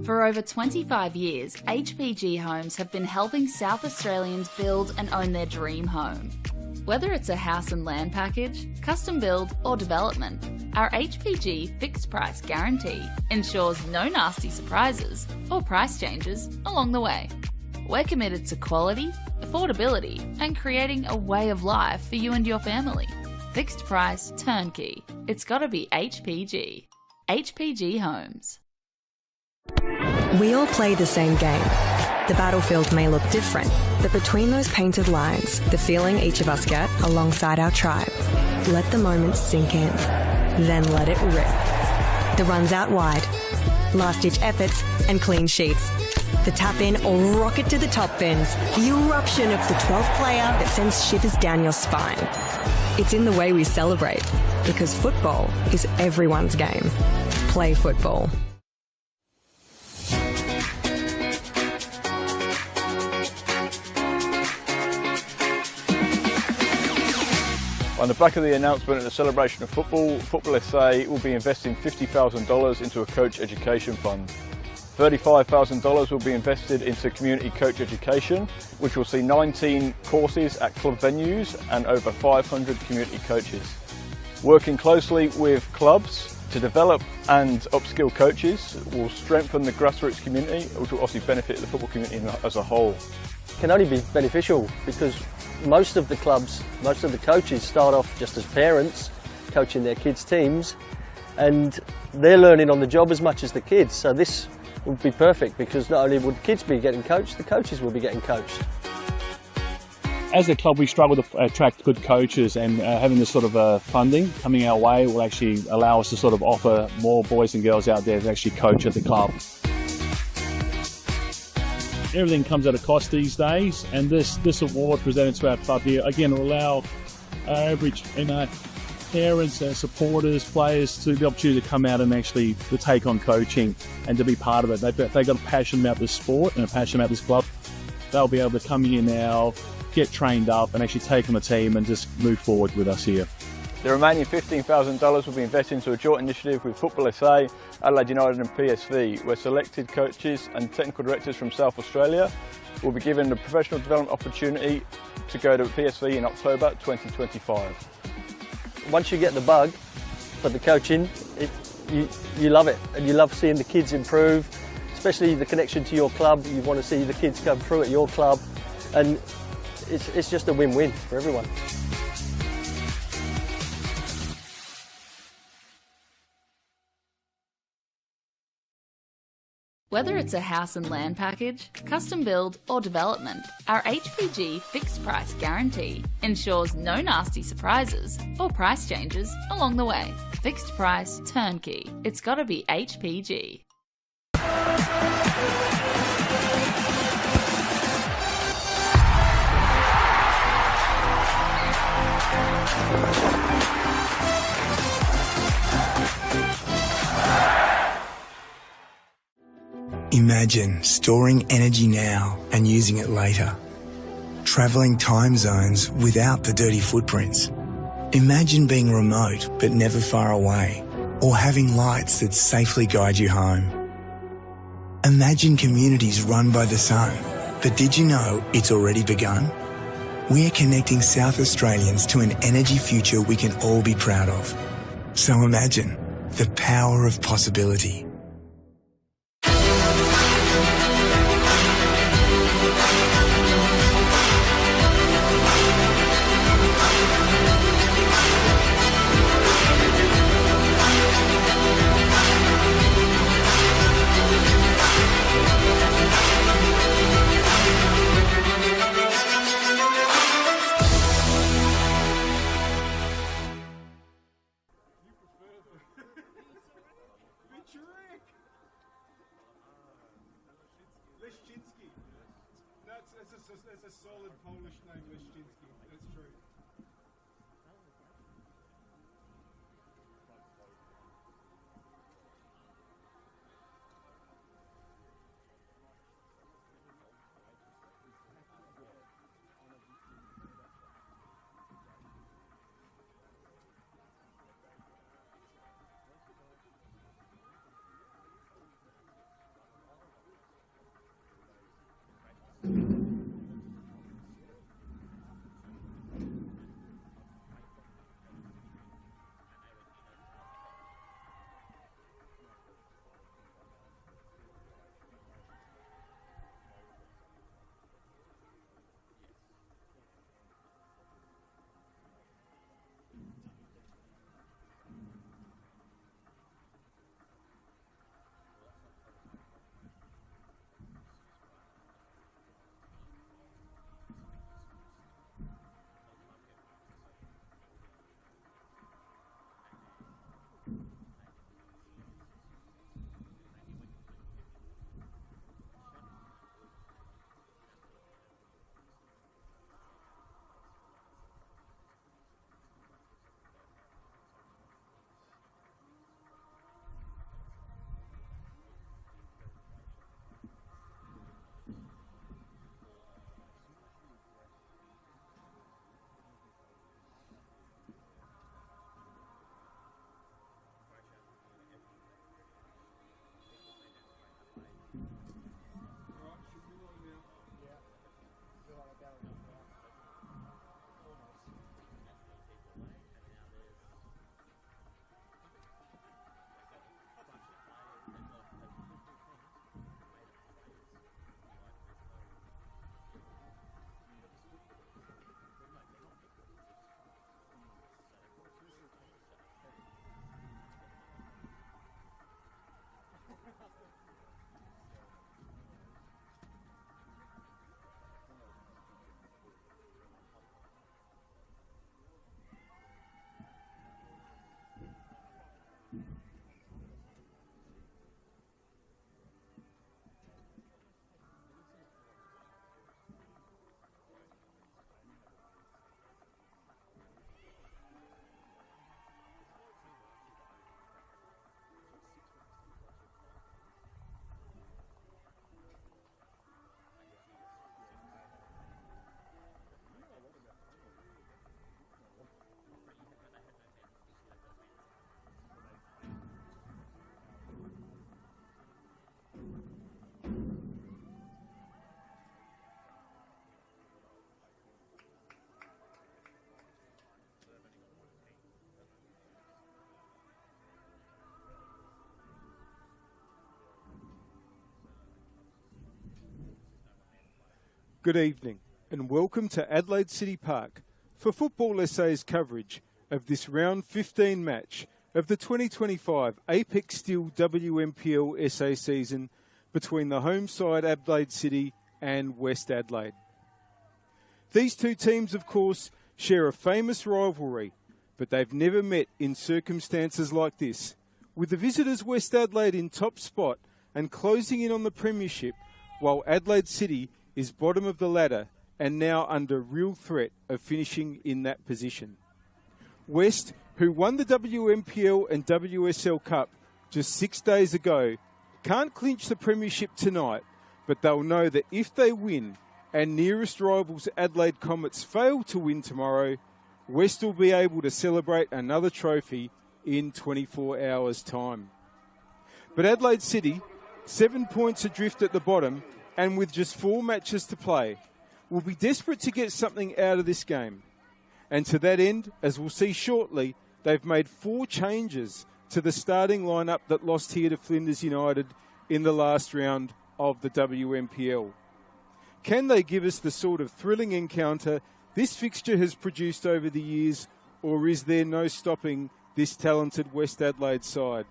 For over 25 years, HPG Homes have been helping South Australians build and own their dream home. Whether it's a house and land package, custom build or development, our HPG fixed price guarantee ensures no nasty surprises or price changes along the way. We're committed to quality, affordability and creating a way of life for you and your family. Fixed price, turnkey. It's gotta be HPG. HPG Homes. We all play the same game. The battlefield may look different, but between those painted lines, the feeling each of us get alongside our tribe. Let the moment sink in, then let it rip. The runs out wide, last-ditch efforts and clean sheets. The tap-in or rocket to the top bins. The eruption of the 12th player that sends shivers down your spine. It's in the way we celebrate, because football is everyone's game. Play football. On the back of the announcement at the celebration of football, NPLSA will be investing $50,000 into a coach education fund. $35,000 will be invested into community coach education, which will see 19 courses at club venues and over 500 community coaches. Working closely with clubs to develop and upskill coaches will strengthen the grassroots community, which will obviously benefit the football community as a whole. It can only be beneficial because most of the clubs, most of the coaches start off just as parents coaching their kids' teams, and they're learning on the job as much as the kids. So this would be perfect because not only would kids be getting coached, the coaches will be getting coached. As a club, we struggle to attract good coaches, and having this sort of funding coming our way will actually allow us to sort of offer more boys and girls out there to actually coach at the club. Everything comes at a cost these days, and this award presented to our club here again will allow our average parents, supporters, players to the opportunity to come out and actually to take on coaching and to be part of it. They've got a passion about this sport and a passion about this club. They'll be able to come here now, get trained up and actually take on a team and just move forward with us here. The remaining $15,000 will be invested into a joint initiative with NPLSA, Adelaide United and PSV, where selected coaches and technical directors from South Australia will be given the professional development opportunity to go to PSV in October 2025. Once you get the bug for the coaching, you love it, and you love seeing the kids improve, especially the connection to your club. You want to see the kids come through at your club, and it's just a win-win for everyone. Whether it's a house and land package, custom build or development, our HPG fixed price guarantee ensures no nasty surprises or price changes along the way. Fixed price, turnkey. It's gotta be HPG. Imagine storing energy now and using it later. Travelling time zones without the dirty footprints. Imagine being remote but never far away, or having lights that safely guide you home. Imagine communities run by the sun, but did you know it's already begun? We're connecting South Australians to an energy future we can all be proud of. So imagine the power of possibility. That's a solid Polish name, Leszczynski. That's true. Good evening and welcome to Adelaide City Park for Football SA's coverage of this round 15 match of the 2025 Apex Steel WNPLSA season between the home side Adelaide City and West Adelaide. These two teams, of course, share a famous rivalry, but they've never met in circumstances like this, with the visitors West Adelaide in top spot and closing in on the premiership, while Adelaide City is bottom of the ladder and now under real threat of finishing in that position. West, who won the WNPL and WSL Cup just 6 days ago, can't clinch the premiership tonight, but they'll know that if they win and nearest rivals Adelaide Comets fail to win tomorrow, West will be able to celebrate another trophy in 24 hours' time. But Adelaide City, 7 points adrift at the bottom, and with just 4 matches to play, will be desperate to get something out of this game. And to that end, as we'll see shortly, they've made 4 changes to the starting lineup that lost here to Flinders United in the last round of the WNPL. Can they give us the sort of thrilling encounter this fixture has produced over the years, or is there no stopping this talented West Adelaide side?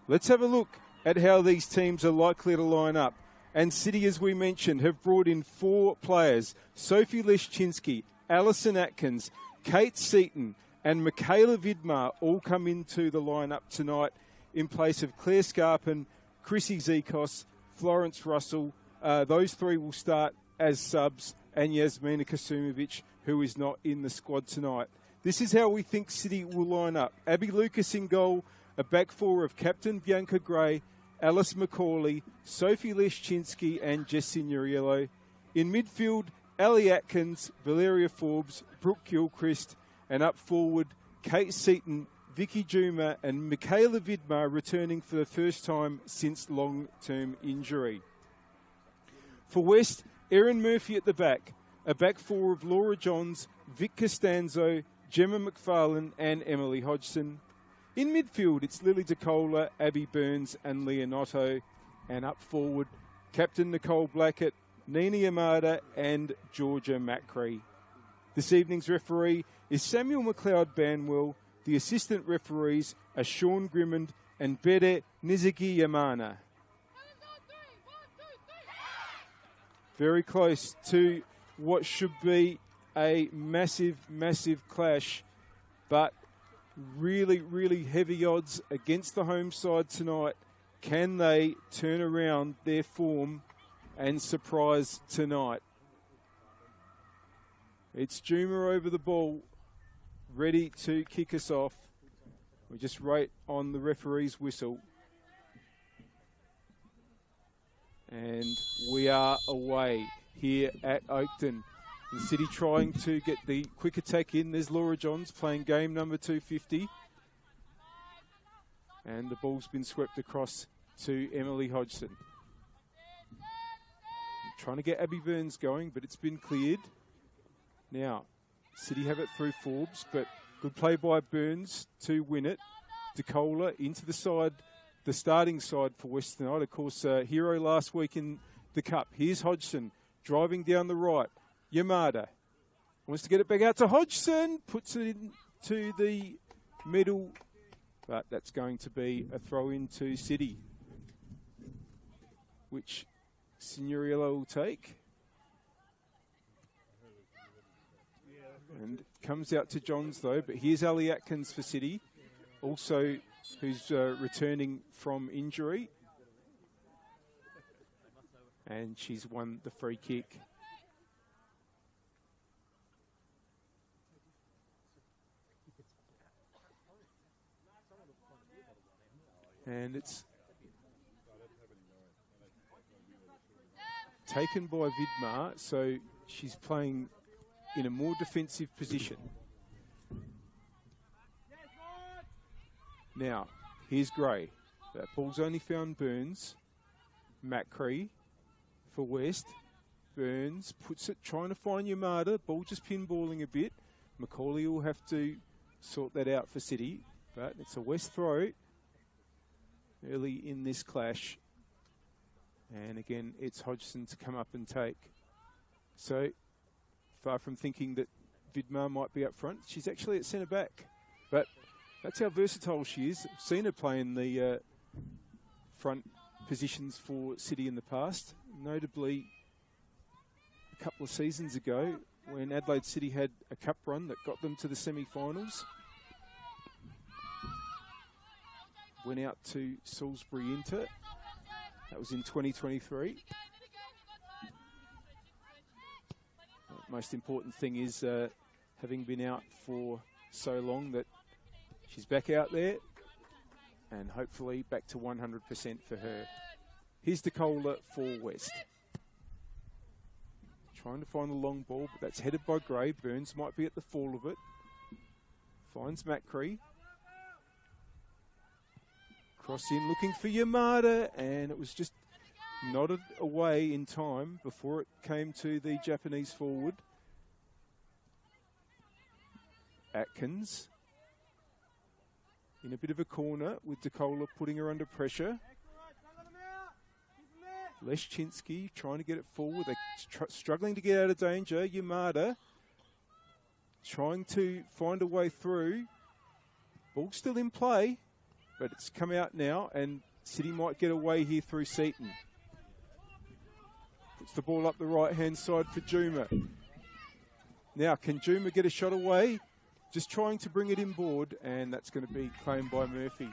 Let's have a look at how these teams are likely to line up. And City, as we mentioned, have brought in 4 players: Sophie Leszczynski, Alison Atkins, Kate Seaton and Michaela Vidmar all come into the lineup tonight in place of Claire Scarpin, Chrissy Zekos, Florence Russell. Those 3 will start as subs, and Yasmina Kasumovic, who is not in the squad tonight. This is how we think City will line up. Abby Lucas in goal, a back 4 of Captain Bianca Gray, Alice McCauley, Sophie Leszczynski and Jessie Nuriello. In midfield, Ali Atkins, Valeria Forbes, Brooke Gilchrist, and up forward, Kate Seaton, Vicky Juma and Michaela Vidmar returning for the first time since long-term injury. For West, Erin Murphy at the back, a back 4 of Laura Johns, Vic Costanzo, Gemma McFarlane and Emily Hodgson. In midfield, it's Lily DeCola, Abby Burns and Leonotto. And up forward, Captain Nicole Blackett, Nina Yamada and Georgia Macri. This evening's referee is Samuel McLeod Banwell. The assistant referees are Sean Grimmond and Bede Nizigi Yamana. Very close to what should be a massive, massive clash, but really, really heavy odds against the home side tonight. Can they turn around their form and surprise tonight? It's Juma over the ball, ready to kick us off. We just wait on the referee's whistle. And we are away here at Oakton. The City trying to get the quick attack in. There's Laura Johns playing game number 250. And the ball's been swept across to Emily Hodgson. Trying to get Abby Burns going, but it's been cleared. Now, City have it through Forbes, but good play by Burns to win it. DeCola into the side, the starting side for West tonight. Of course, hero last week in the Cup. Here's Hodgson driving down the right. Yamada wants to get it back out to Hodgson, puts it into the middle, but that's going to be a throw into City, which Signorello will take. And comes out to Johns though, but here's Ali Atkins for City, also who's returning from injury. And she's won the free kick. And it's taken by Vidmar, so she's playing in a more defensive position. Now, here's Gray. That ball's only found Burns. Macri for West. Burns puts it, trying to find Yamada. Ball just pinballing a bit. Macaulay will have to sort that out for City, but it's a West throw early in this clash. And again, it's Hodgson to come up and take. So, far from thinking that Vidmar might be up front, she's actually at centre back. But that's how versatile she is. I've seen her play in the front positions for City in the past, notably a couple of seasons ago when Adelaide City had a cup run that got them to the semi-finals. Went out to Salisbury Inter. That was in 2023. Most important thing is having been out for so long that she's back out there and hopefully back to 100% for her. Here's DeCola for West. Trying to find the long ball, but that's headed by Gray. Burns might be at the fall of it. Finds Macri. Cross in looking for Yamada, and it was just nodded away in time before it came to the Japanese forward. Atkins in a bit of a corner with DeCola putting her under pressure. Leszczynski trying to get it forward. They're struggling to get out of danger. Yamada trying to find a way through. Ball still in play, but it's come out now, and City might get away here through Seaton. Puts the ball up the right-hand side for Juma. Now, can Juma get a shot away? Just trying to bring it inboard, and that's going to be claimed by Murphy.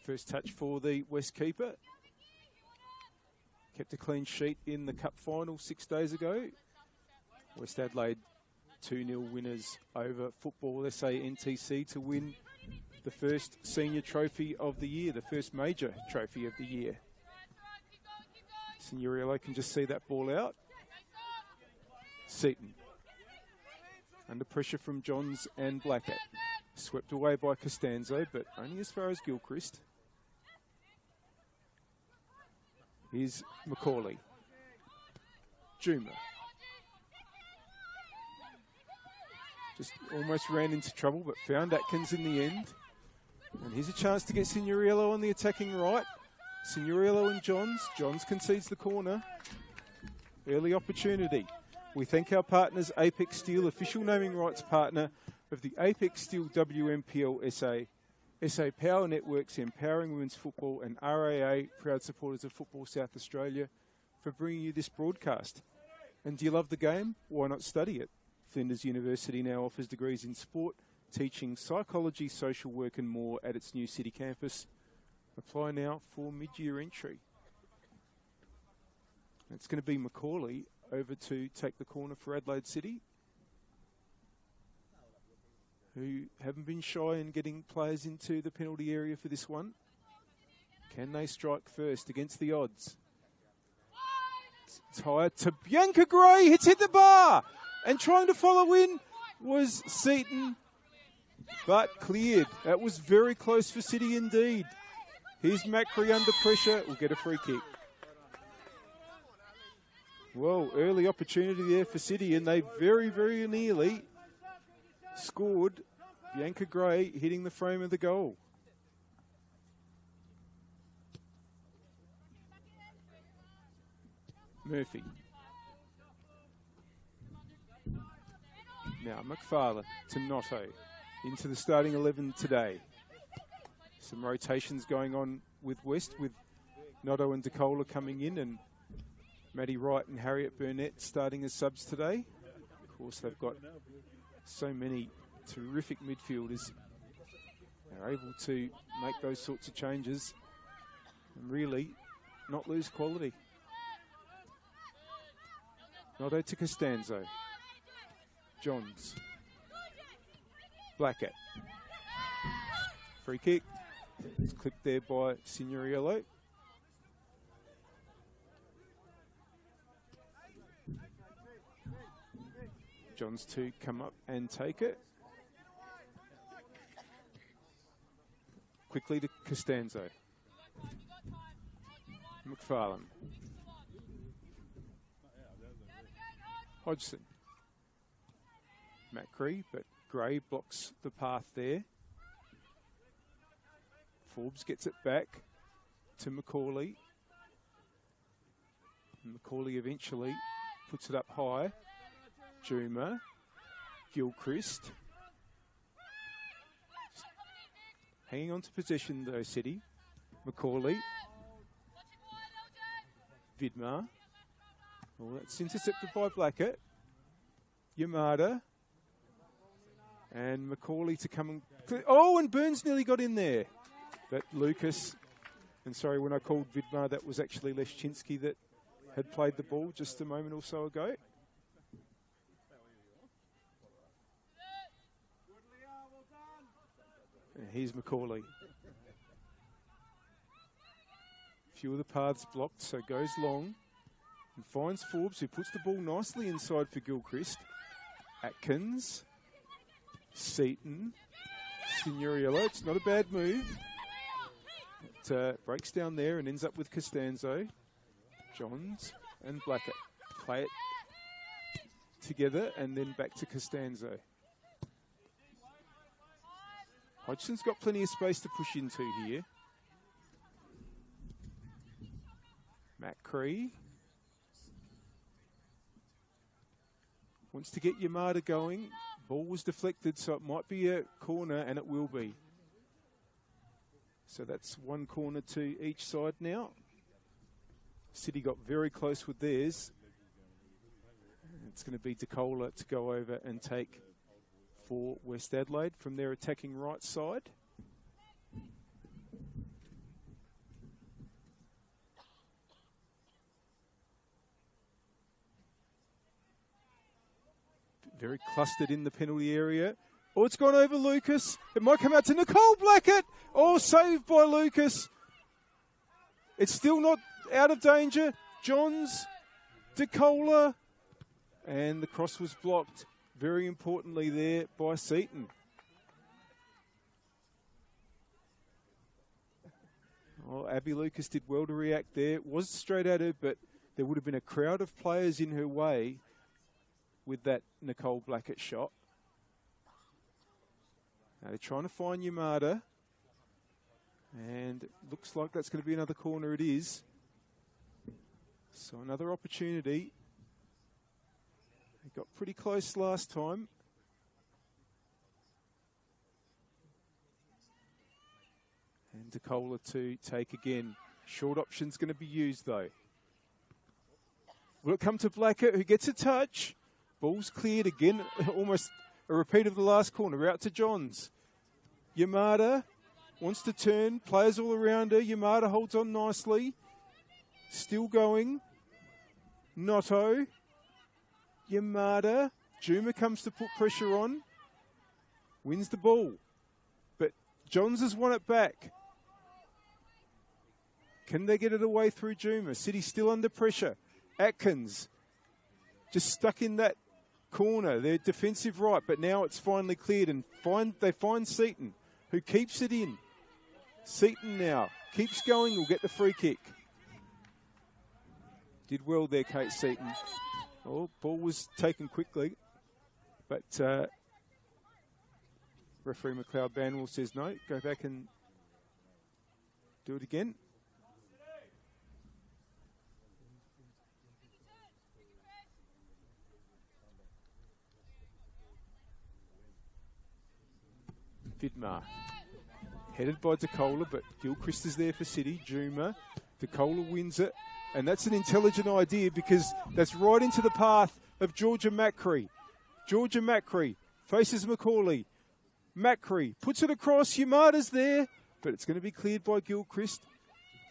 First touch for the West keeper. Kept a clean sheet in the cup final 6 days ago. West Adelaide 2-0 winners over Football SA NTC to win the first senior trophy of the year, the first major trophy of the year. Signorello can just see that ball out. Seaton. Under pressure from Johns and Blackett. Swept away by Costanzo, but only as far as Gilchrist. Here's Macaulay. Juma. Just almost ran into trouble, but found Atkins in the end. And here's a chance to get Signorello on the attacking right. Signorello and Johns. Johns concedes the corner. Early opportunity. We thank our partners, Apex Steel, official naming rights partner of the Apex Steel WNPLSA. SA Power Networks, empowering women's football, and RAA, proud supporters of Football South Australia, for bringing you this broadcast. And do you love the game? Why not study it? Flinders University now offers degrees in sport, teaching psychology, social work and more at its new city campus. Apply now for mid-year entry. It's going to be Macaulay over to take the corner for Adelaide City, who haven't been shy in getting players into the penalty area for this one. Can they strike first against the odds? It's higher to Bianca Gray. It's hit the bar. And trying to follow in was Seaton, but cleared. That was very close for City indeed. Here's Macri under pressure. Will get a free kick. Well, early opportunity there for City, and they very, very nearly scored. Bianca Gray hitting the frame of the goal. Murphy. Now McFarlane to Noto into the starting 11 today. Some rotations going on with West, with Noto and DeCola coming in, and Maddie Wright and Harriet Burnett starting as subs today. Of course, they've got so many terrific midfielders. They're able to make those sorts of changes and really not lose quality. Noto to Costanzo. Johns. Blackett. Free kick. It's clipped there by Signorello. Johns to come up and take it. Quickly to Costanzo. McFarlane. Hodgson. Macri, but Gray blocks the path there. Forbes gets it back to Macaulay. Macaulay eventually puts it up high. Juma, Gilchrist. Hanging on to possession though, City. Macaulay. Vidmar. Well, that's intercepted by Blackett. Yamada. And Macaulay to come and... Oh, and Burns nearly got in there. But Lucas... And sorry, when I called Vidmar, that was actually Leszczynski that had played the ball just a moment or so ago. And here's Macaulay. Few of the paths blocked, so goes long. And finds Forbes, who puts the ball nicely inside for Gilchrist. Atkins. Seaton. Signoriello. It's not a bad move. It breaks down there and ends up with Costanzo. Johns and Blackett play it together and then back to Costanzo. Hodgson's got plenty of space to push into here. Matt Cree wants to get Yamada going. Ball was deflected, so it might be a corner, and it will be. So that's one corner to each side now. City got very close with theirs. It's going to be DeCola to go over and take for West Adelaide from their attacking right side. Very clustered in the penalty area. Oh, it's gone over Lucas. It might come out to Nicole Blackett. Oh, saved by Lucas. It's still not out of danger. Johns, DeCola, and the cross was blocked. Very importantly there by Seaton. Oh, Abby Lucas did well to react there. It was straight at her, but there would have been a crowd of players in her way with that Nicole Blackett shot. Now they're trying to find Yamada. And it looks like that's going to be another corner. It is. So another opportunity. They got pretty close last time. And DeCola to take again. Short option's going to be used though. Will it come to Blackett, who gets a touch? Ball's cleared again. Almost a repeat of the last corner. Out to Johns. Yamada wants to turn. Players all around her. Yamada holds on nicely. Still going. Noto. Yamada. Juma comes to put pressure on. Wins the ball. But Johns has won it back. Can they get it away through Juma? City still under pressure. Atkins just stuck in that corner. They're defensive right, but now it's finally cleared and they find Seaton, who keeps it in. Seaton now keeps going, will get the free kick. Did well there, Kate Seaton. Oh, ball was taken quickly, but referee McLeod Banwell says no, go back and do it again. Vidmar. Headed by DeCola, but Gilchrist is there for City. Juma. DeCola wins it. And that's an intelligent idea because that's right into the path of Georgia Macri. Georgia Macri faces Macaulay. Macri puts it across. Yamada's there, but it's going to be cleared by Gilchrist.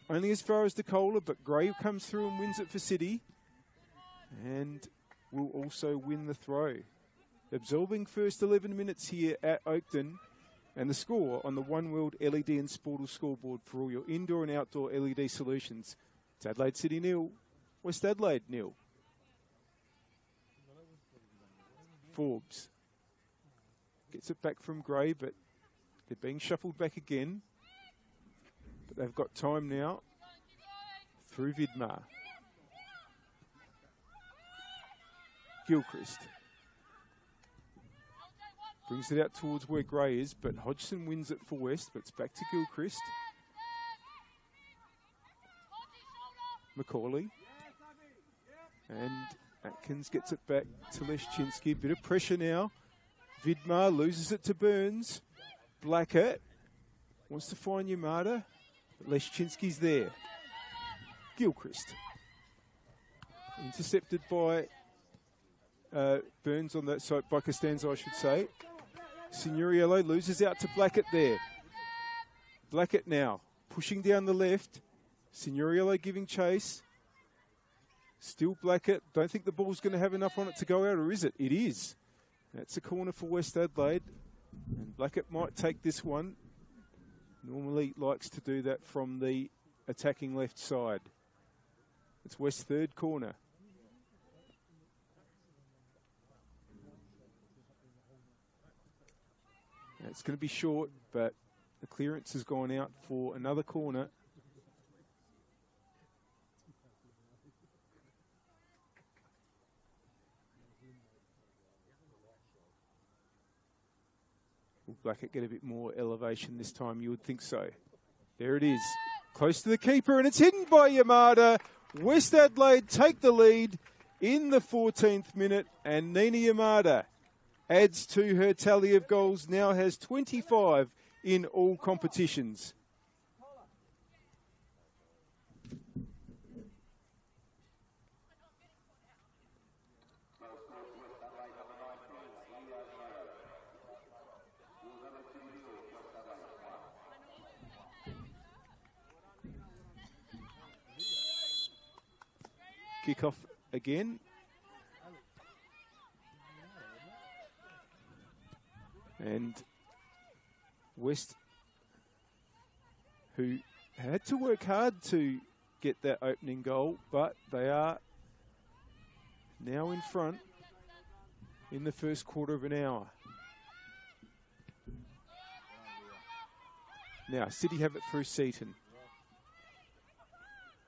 Only as far as DeCola, but Gray comes through and wins it for City. And will also win the throw. Absorbing first 11 minutes here at Oakden. And the score on the One World LED and Sportal scoreboard for all your indoor and outdoor LED solutions. It's Adelaide City 0, West Adelaide 0. Forbes gets it back from Gray, but they're being shuffled back again. But they've got time now through Vidmar. Gilchrist. Brings it out towards where Gray is, but Hodgson wins it for West, but it's back to Gilchrist. Macaulay. And Atkins gets it back to Leszczynski. Bit of pressure now. Vidmar loses it to Burns. Blackett wants to find Yamada, but Leszczynski's there. Gilchrist. Intercepted by Burns on that side, by Costanza, I should say. Signoriello loses out to Blackett there. Blackett now pushing down the left. Signoriello giving chase. Still Blackett. Don't think the ball's going to have enough on it to go out, or is it? It is. That's a corner for West Adelaide. And Blackett might take this one. Normally likes to do that from the attacking left side. It's West's third corner. Now it's going to be short, but the clearance has gone out for another corner. Will Blackett get a bit more elevation this time? You would think so. There it is. Close to the keeper, and it's hidden by Yamada. West Adelaide take the lead in the 14th minute, and Nina Yamada adds to her tally of goals, now has 25 in all competitions. Kick-off again. And West, who had to work hard to get that opening goal, but they are now in front in the first quarter of an hour. Now, City have it through Seaton.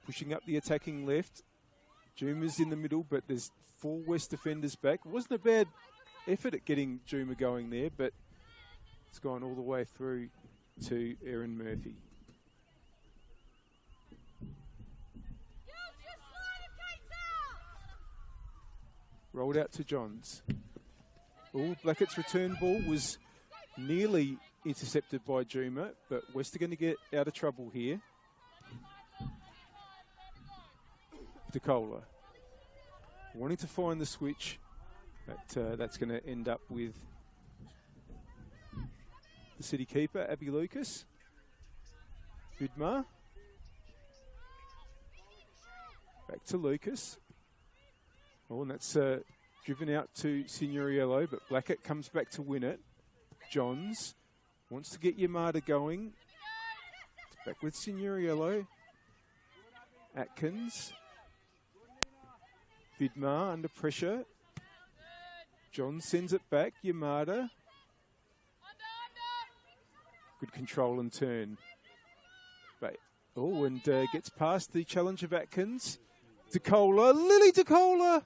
Pushing up the attacking left. Juma's in the middle, but there's 4 West defenders back. It wasn't a bad effort at getting Juma going there, but it's gone all the way through to Erin Murphy. Rolled out to Johns. Oh, Blackett's return ball was nearly intercepted by Juma, but West are going to get out of trouble here. DeCola wanting to find the switch, but that's going to end up with the City keeper, Abby Lucas. Vidmar. Back to Lucas. Oh, and that's driven out to Signoriello, but Blackett comes back to win it. Johns wants to get Yamada going. It's back with Signoriello. Atkins. Vidmar under pressure. John sends it back. Yamada. Good control and turn. But, and gets past the challenge of Atkins. DeCola. Lily DeCola.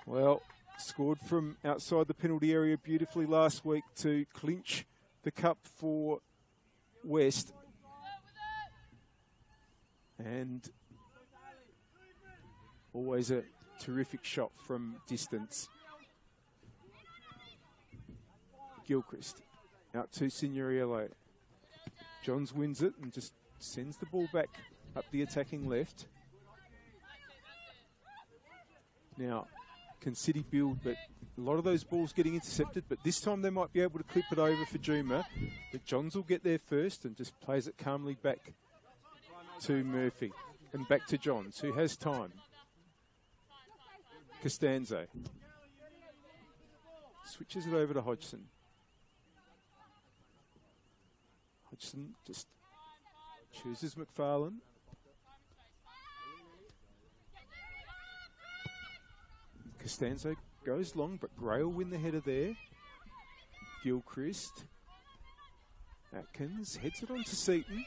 Well, scored from outside the penalty area beautifully last week to clinch the cup for West. And always a terrific shot from distance. Gilchrist out to Signoriello. Johns wins it and just sends the ball back up the attacking left. Now, can City build, but a lot of those balls getting intercepted, but this time they might be able to clip it over for Juma. But Johns will get there first and just plays it calmly back to Murphy and back to Johns, who has time. Costanzo switches it over to Hodgson. Hodgson just chooses McFarlane. Costanzo goes long, but Gray will win the header there. Gilchrist. Atkins heads it on to Seaton.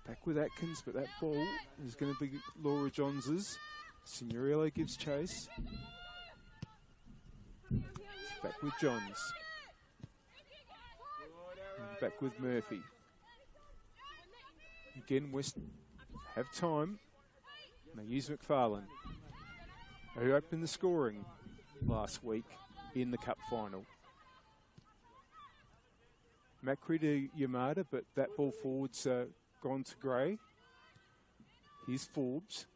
Back with Atkins, but that ball is going to be Laura Johns's. Signoriello gives chase. Back with Johns. And back with Murphy. Again, West have time. And they use McFarlane, who opened the scoring last week in the cup final. Macri to Yamada, but that ball forward's gone to Gray. Here's Forbes.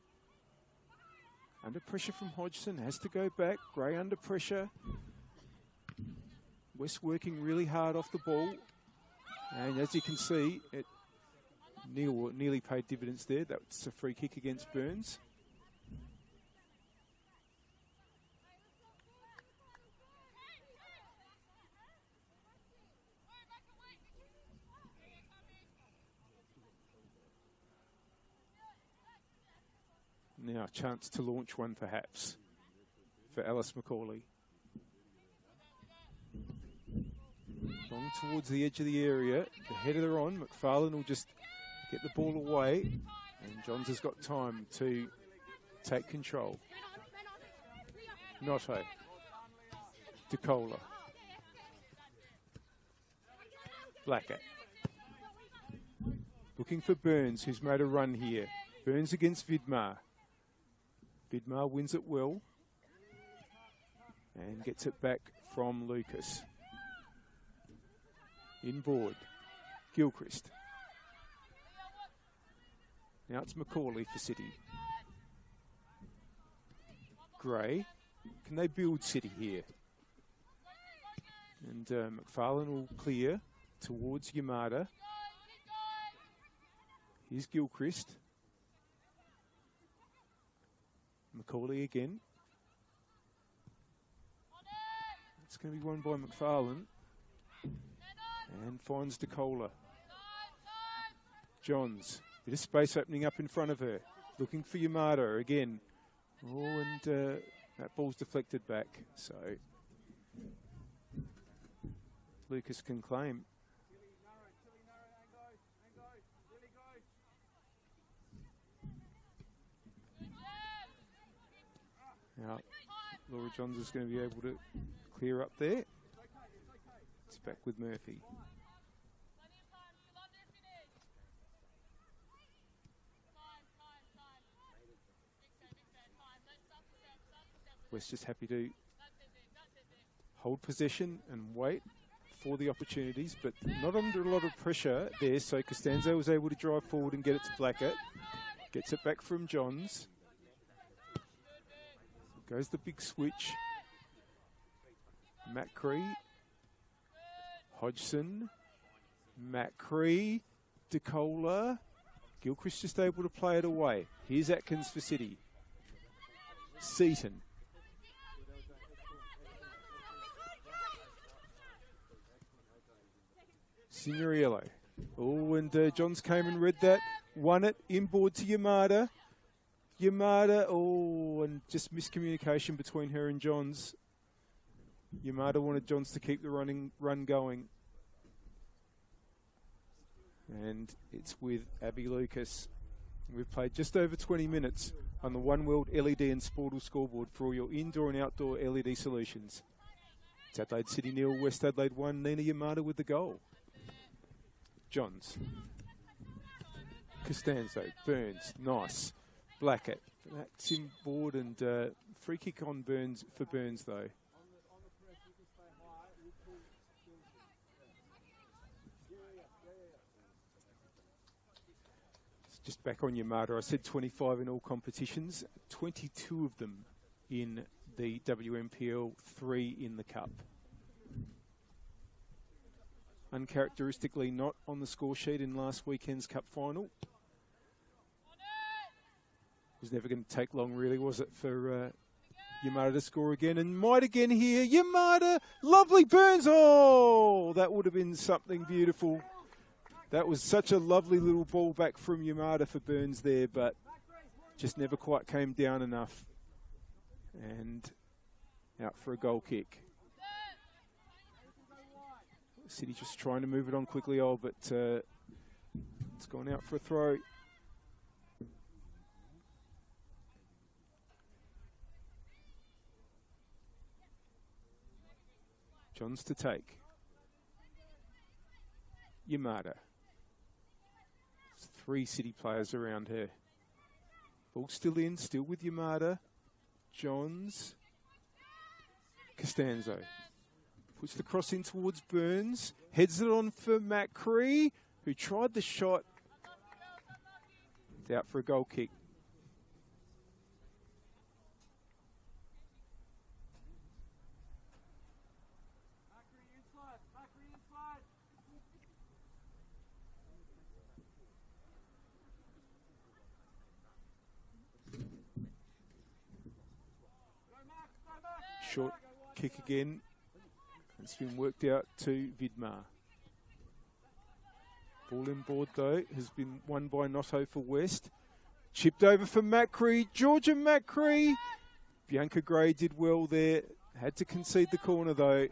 Under pressure from Hodgson, has to go back. Gray under pressure. West working really hard off the ball. And as you can see, it nearly paid dividends there. That's a free kick against Burns. Now a chance to launch one perhaps for Alice Macaulay. Long towards the edge of the area. The header on. McFarlane will just get the ball away. And Johns has got time to take control. Noto. DeCola. Blackett. Looking for Burns, who's made a run here. Burns against Vidmar. Vidmar wins it well. And gets it back from Lucas. Inboard. Gilchrist. Now it's Macaulay for City. Gray. Can they build City here? And McFarlane will clear towards Yamada. Here's Gilchrist. Macaulay again. It's going to be won by McFarlane. And finds DeCola. Johns. Bit of space opening up in front of her. Looking for Yamada again. Oh, and that ball's deflected back. So Lucas can claim. Now, Laura Johns is going to be able to clear up there. It's back with Murphy. West just happy to hold possession and wait for the opportunities, but not under a lot of pressure there. So Costanzo was able to drive forward and get it to Blackett. Gets it back from Johns. Goes the big switch. Macri. Hodgson. Macri. DeCola. Gilchrist just able to play it away. Here's Atkins for City. Seaton. Signorello. Oh, and Johns came and read that. Won it. Inboard to Yamada. Yamada. Oh, and just miscommunication between her and Johns. Yamada wanted Johns to keep the run going. And it's with Abby Lucas. We've played just over 20 minutes on the One World LED and Sportal scoreboard for all your indoor and outdoor LED solutions. It's Adelaide City 0, West Adelaide 1. Nina Yamada with the goal. Johns. Costanzo. Burns. Nice. Blackett. That's inboard and free kick on Burns for Burns though. It's just back on Yamada. I said 25 in all competitions, 22 of them in the WMPL, 3 in the Cup. Uncharacteristically not on the score sheet in last weekend's Cup final. It was never going to take long really, was it, for Yamada to score again, and might again here. Yamada, lovely Burns. Oh, that would have been something beautiful. That was such a lovely little ball back from Yamada for Burns there, but just never quite came down enough. And out for a goal kick. City just trying to move it on quickly, but it's gone out for a throw. Johns to take. Yamada. There's 3 City players around her. Ball still in, still with Yamada. Johns. Costanzo. Puts the cross in towards Burns. Heads it on for Macri, who tried the shot. It's out for a goal kick. Short kick again. It's been worked out to Vidmar. Ball in board though, has been won by Noto for West. Chipped over for Macri, Georgia Macri. Bianca Gray did well there. Had to concede the corner though.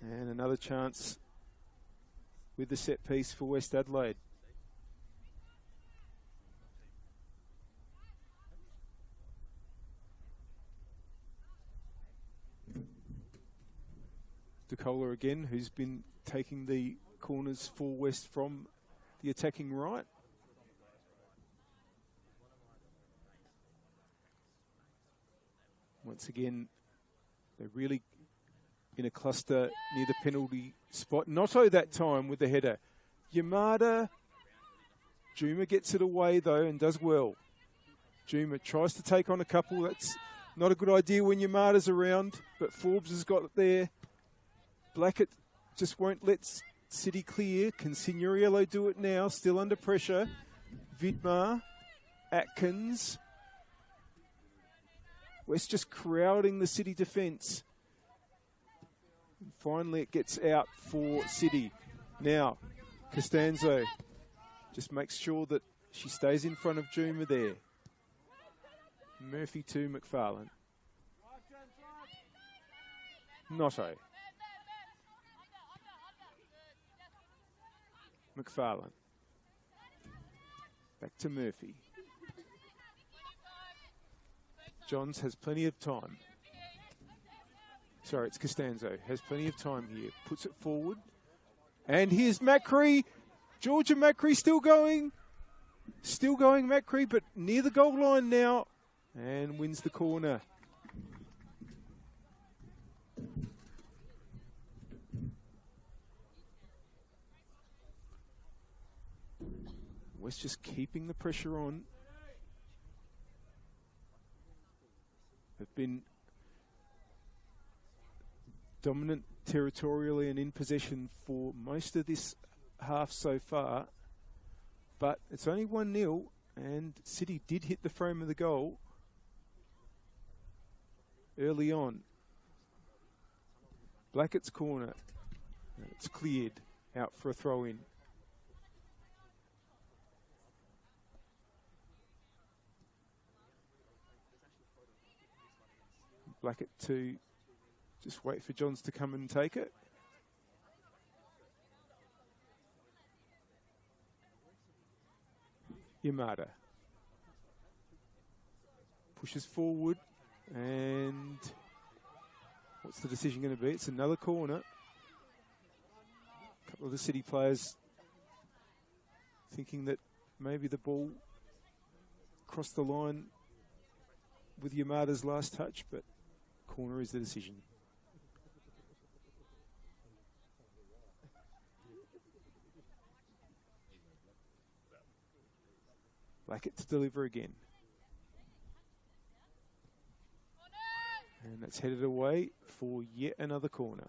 And another chance with the set piece for West Adelaide. DeCola again, who's been taking the corners for West from the attacking right. Once again, they're really in a cluster near the penalty spot. Noto that time with the header. Yamada. Juma gets it away though and does well. Juma tries to take on a couple. That's not a good idea when Yamada's around, but Forbes has got it there. Blackett just won't let City clear. Can Signoriello do it now? Still under pressure. Vidmar. Atkins. West just crowding the City defence. Finally it gets out for City. Now, Costanzo just makes sure that she stays in front of Juma there. Murphy to McFarlane. Noto. McFarlane. Back to Murphy. Johns has plenty of time. Sorry, it's Costanzo. Has plenty of time here. Puts it forward. And here's Macri. Georgia Macri still going. Still going Macri, but near the goal line now. And wins the corner. West just keeping the pressure on. They've been dominant territorially and in possession for most of this half so far. But it's only 1-0 and City did hit the frame of the goal early on. Blackett's corner. It's cleared out for a throw-in. Blackett to just wait for Johns to come and take it. Yamada pushes forward, and what's the decision going to be? It's another corner. A couple of the City players thinking that maybe the ball crossed the line with Yamada's last touch, but corner is the decision. Blackett to deliver again. And that's headed away for yet another corner.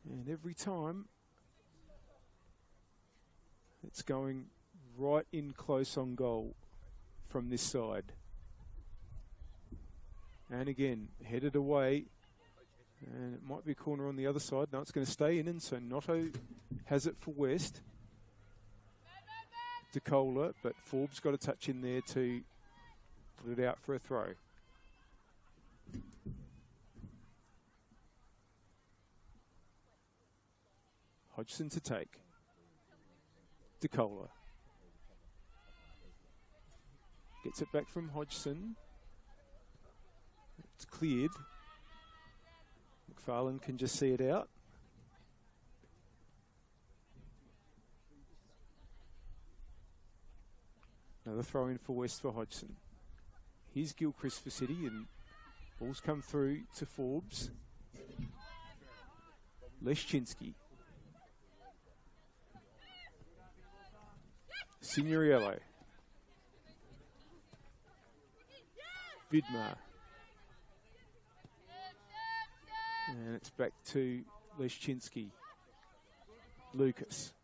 And every time it's going right in close on goal from this side. And again, headed away. And it might be a corner on the other side. No, it's going to stay in, and so Noto has it for West. DeCola, but Forbes got a touch in there to put it out for a throw. Hodgson to take. DeCola. Gets it back from Hodgson. It's cleared. McFarlane can just see it out. Another throw in for West for Hodgson. Here's Gilchrist for City, and balls come through to Forbes. Leszczynski. Signorello. Vidmar. And it's back to Leszczynski. Lucas.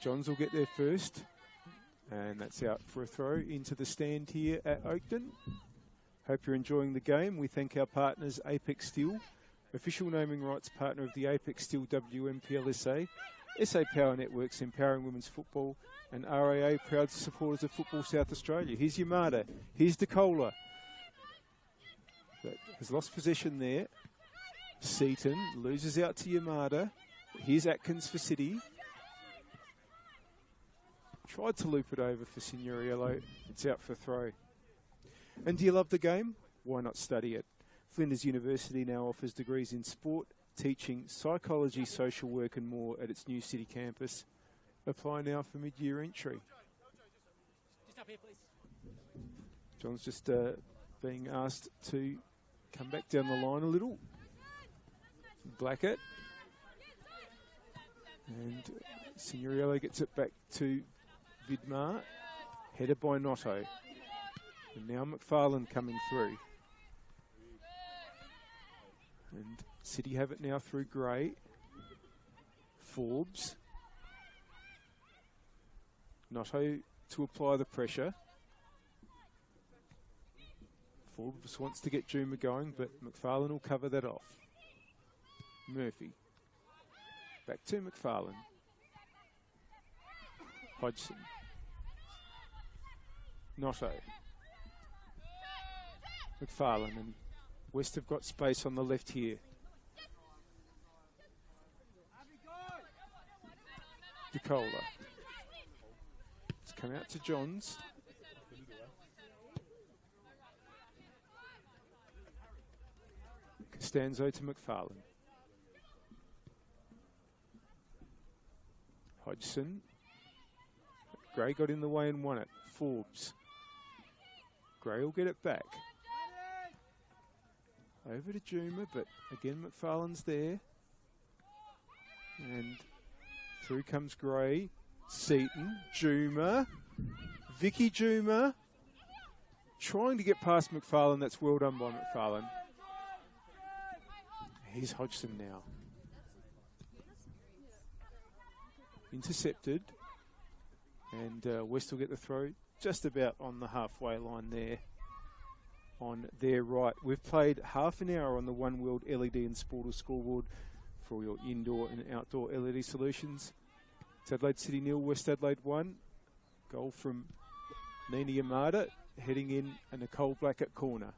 Johns will get there first. And that's out for a throw into the stand here at Oakden. Hope you're enjoying the game. We thank our partners Apex Steel, official naming rights partner of the Apex Steel NPLSA, SA Power Networks empowering women's football, and RAA proud supporters of Football South Australia. Here's Yamada. Here's DeCola. But has lost possession there. Seaton loses out to Yamada. Here's Atkins for City. Tried to loop it over for Signorello. It's out for a throw. And do you love the game? Why not study it? Flinders University now offers degrees in sport, teaching, psychology, social work and more at its new city campus. Apply now for mid-year entry. John's just being asked to come back down the line a little. Blackett. And Signorello gets it back to Vidmar, headed by Notto. And now McFarlane coming through. And City have it now through Gray. Forbes. Notto to apply the pressure. Forbes wants to get Juma going, but McFarlane will cover that off. Murphy. Back to McFarlane. Hodgson. Notto. McFarlane, and West have got space on the left here. DeCola. It's come out to Johns. Costanzo to McFarlane. Hodgson. Gray got in the way and won it. Forbes. Gray will get it back. Over to Juma, but again McFarlane's there. And through comes Gray. Seaton. Juma. Vicky Juma. Trying to get past McFarlane. That's well done by McFarlane. Here's Hodgson now. Intercepted. And West will get the throw just about on the halfway line there on their right. We've played half an hour on the One World LED and Sporter scoreboard for your indoor and outdoor LED solutions. It's Adelaide City 0, West Adelaide 1. Goal from Nina Yamada, heading in a Nicole Blackett corner.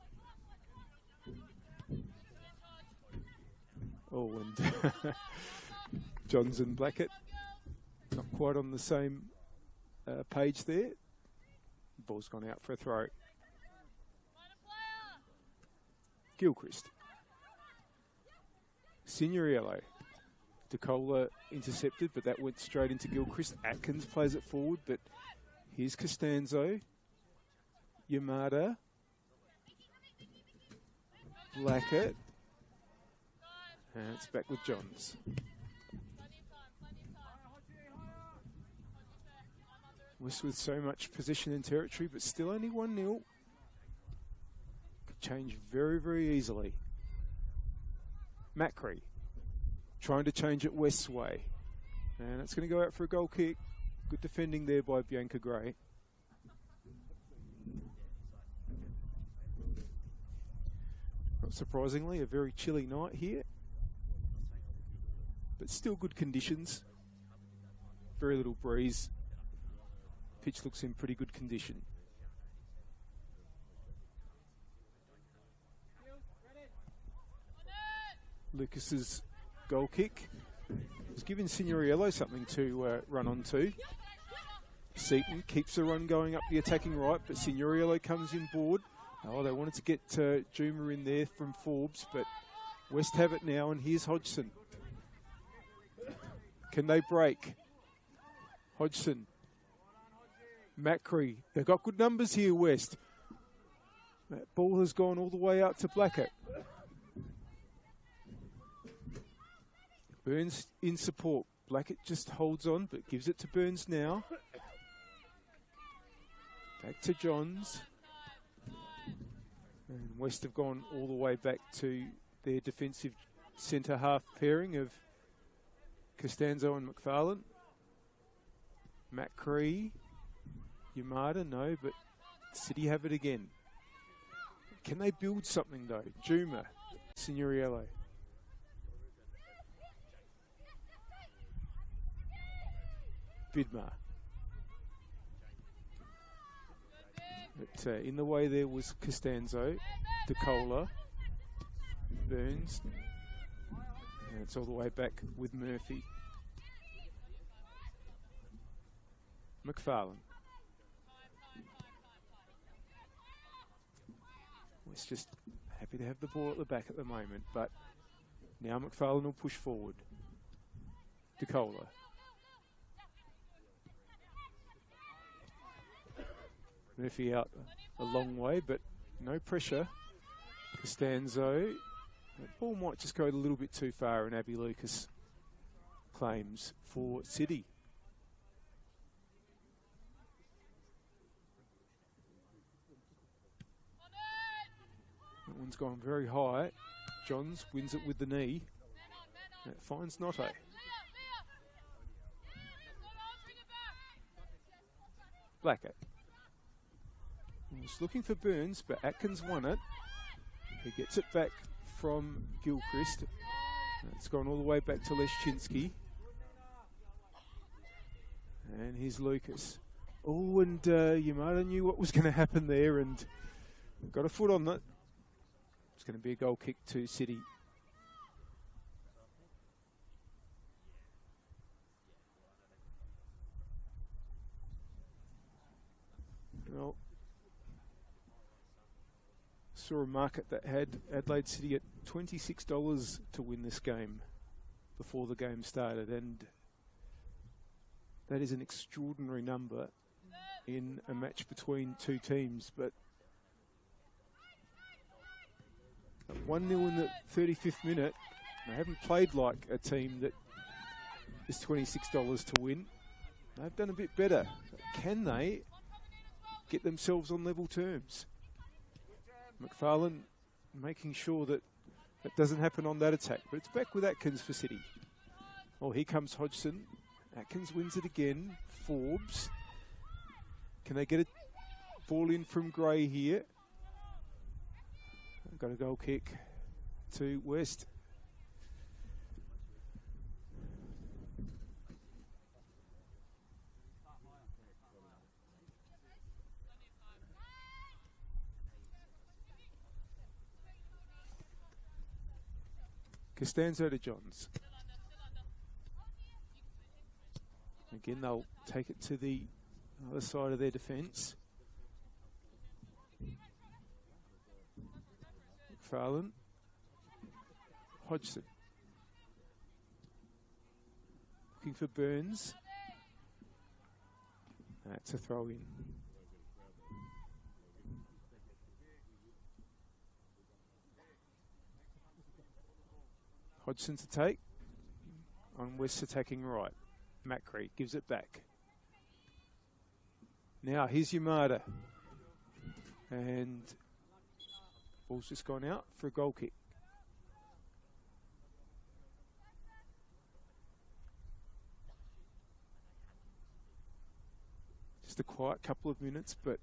Oh, and Johns and Blackett not quite on the same page there. Ball's gone out for a throw. Gilchrist. Signorello. DeCola intercepted, but that went straight into Gilchrist. Atkins plays it forward, but here's Costanzo. Yamada. Blackett. And it's back with Johns. West with so much position and territory, but still only 1-0. Could change very, very easily. Macri trying to change it West's way. And it's going to go out for a goal kick. Good defending there by Bianca Gray. Not surprisingly, a very chilly night here. But still good conditions. Very little breeze. Pitch looks in pretty good condition. Lucas's goal kick was giving Signorello something to run onto. Seaton keeps the run going up the attacking right, but Signorello comes in board. Oh, they wanted to get Juma in there from Forbes, but West have it now, and here's Hodgson. Can they break? Hodgson. Macri, they've got good numbers here, West. That ball has gone all the way out to Blackett. Burns in support. Blackett just holds on, but gives it to Burns now. Back to Johns. And West have gone all the way back to their defensive centre-half pairing of Costanzo and McFarlane. Macri, Yamada, no, but City have it again. Can they build something though? Juma, Signoriello. Vidmar. But in the way there was Costanzo, DeCola, Burns, and it's all the way back with Murphy. McFarlane. We're just happy to have the ball at the back at the moment, but now McFarlane will push forward. DeCola. Murphy out a long way, but no pressure. Costanzo. That ball might just go a little bit too far, and Abby Lucas claims for City. That one's gone very high. Johns wins it with the knee. That finds Notte. Blackett. He's looking for Burns, but Atkins won it. He gets it back from Gilchrist. It's gone all the way back to Leszczynski. And here's Lucas. Oh, and Yamada knew what was going to happen there and got a foot on it. It's going to be a goal kick to City. Well, saw a market that had Adelaide City at $26 to win this game before the game started, and that is an extraordinary number in a match between two teams. But at 1-0 in the 35th minute, they haven't played like a team that is $26 to win. They've done a bit better. Can they get themselves on level terms? McFarlane making sure that that doesn't happen on that attack. But it's back with Atkins for City. Oh, here comes Hodgson. Atkins wins it again. Forbes. Can they get a ball in from Gray here? Got a goal kick to West. Costanzo to Johns. Again, they'll take it to the other side of their defence. McFarlane. Hodgson. Looking for Burns. That's a throw in. Hodgson to take. On West attacking right. Macri gives it back. Now here's Yamada. And ball's just gone out for a goal kick. Just a quiet couple of minutes, but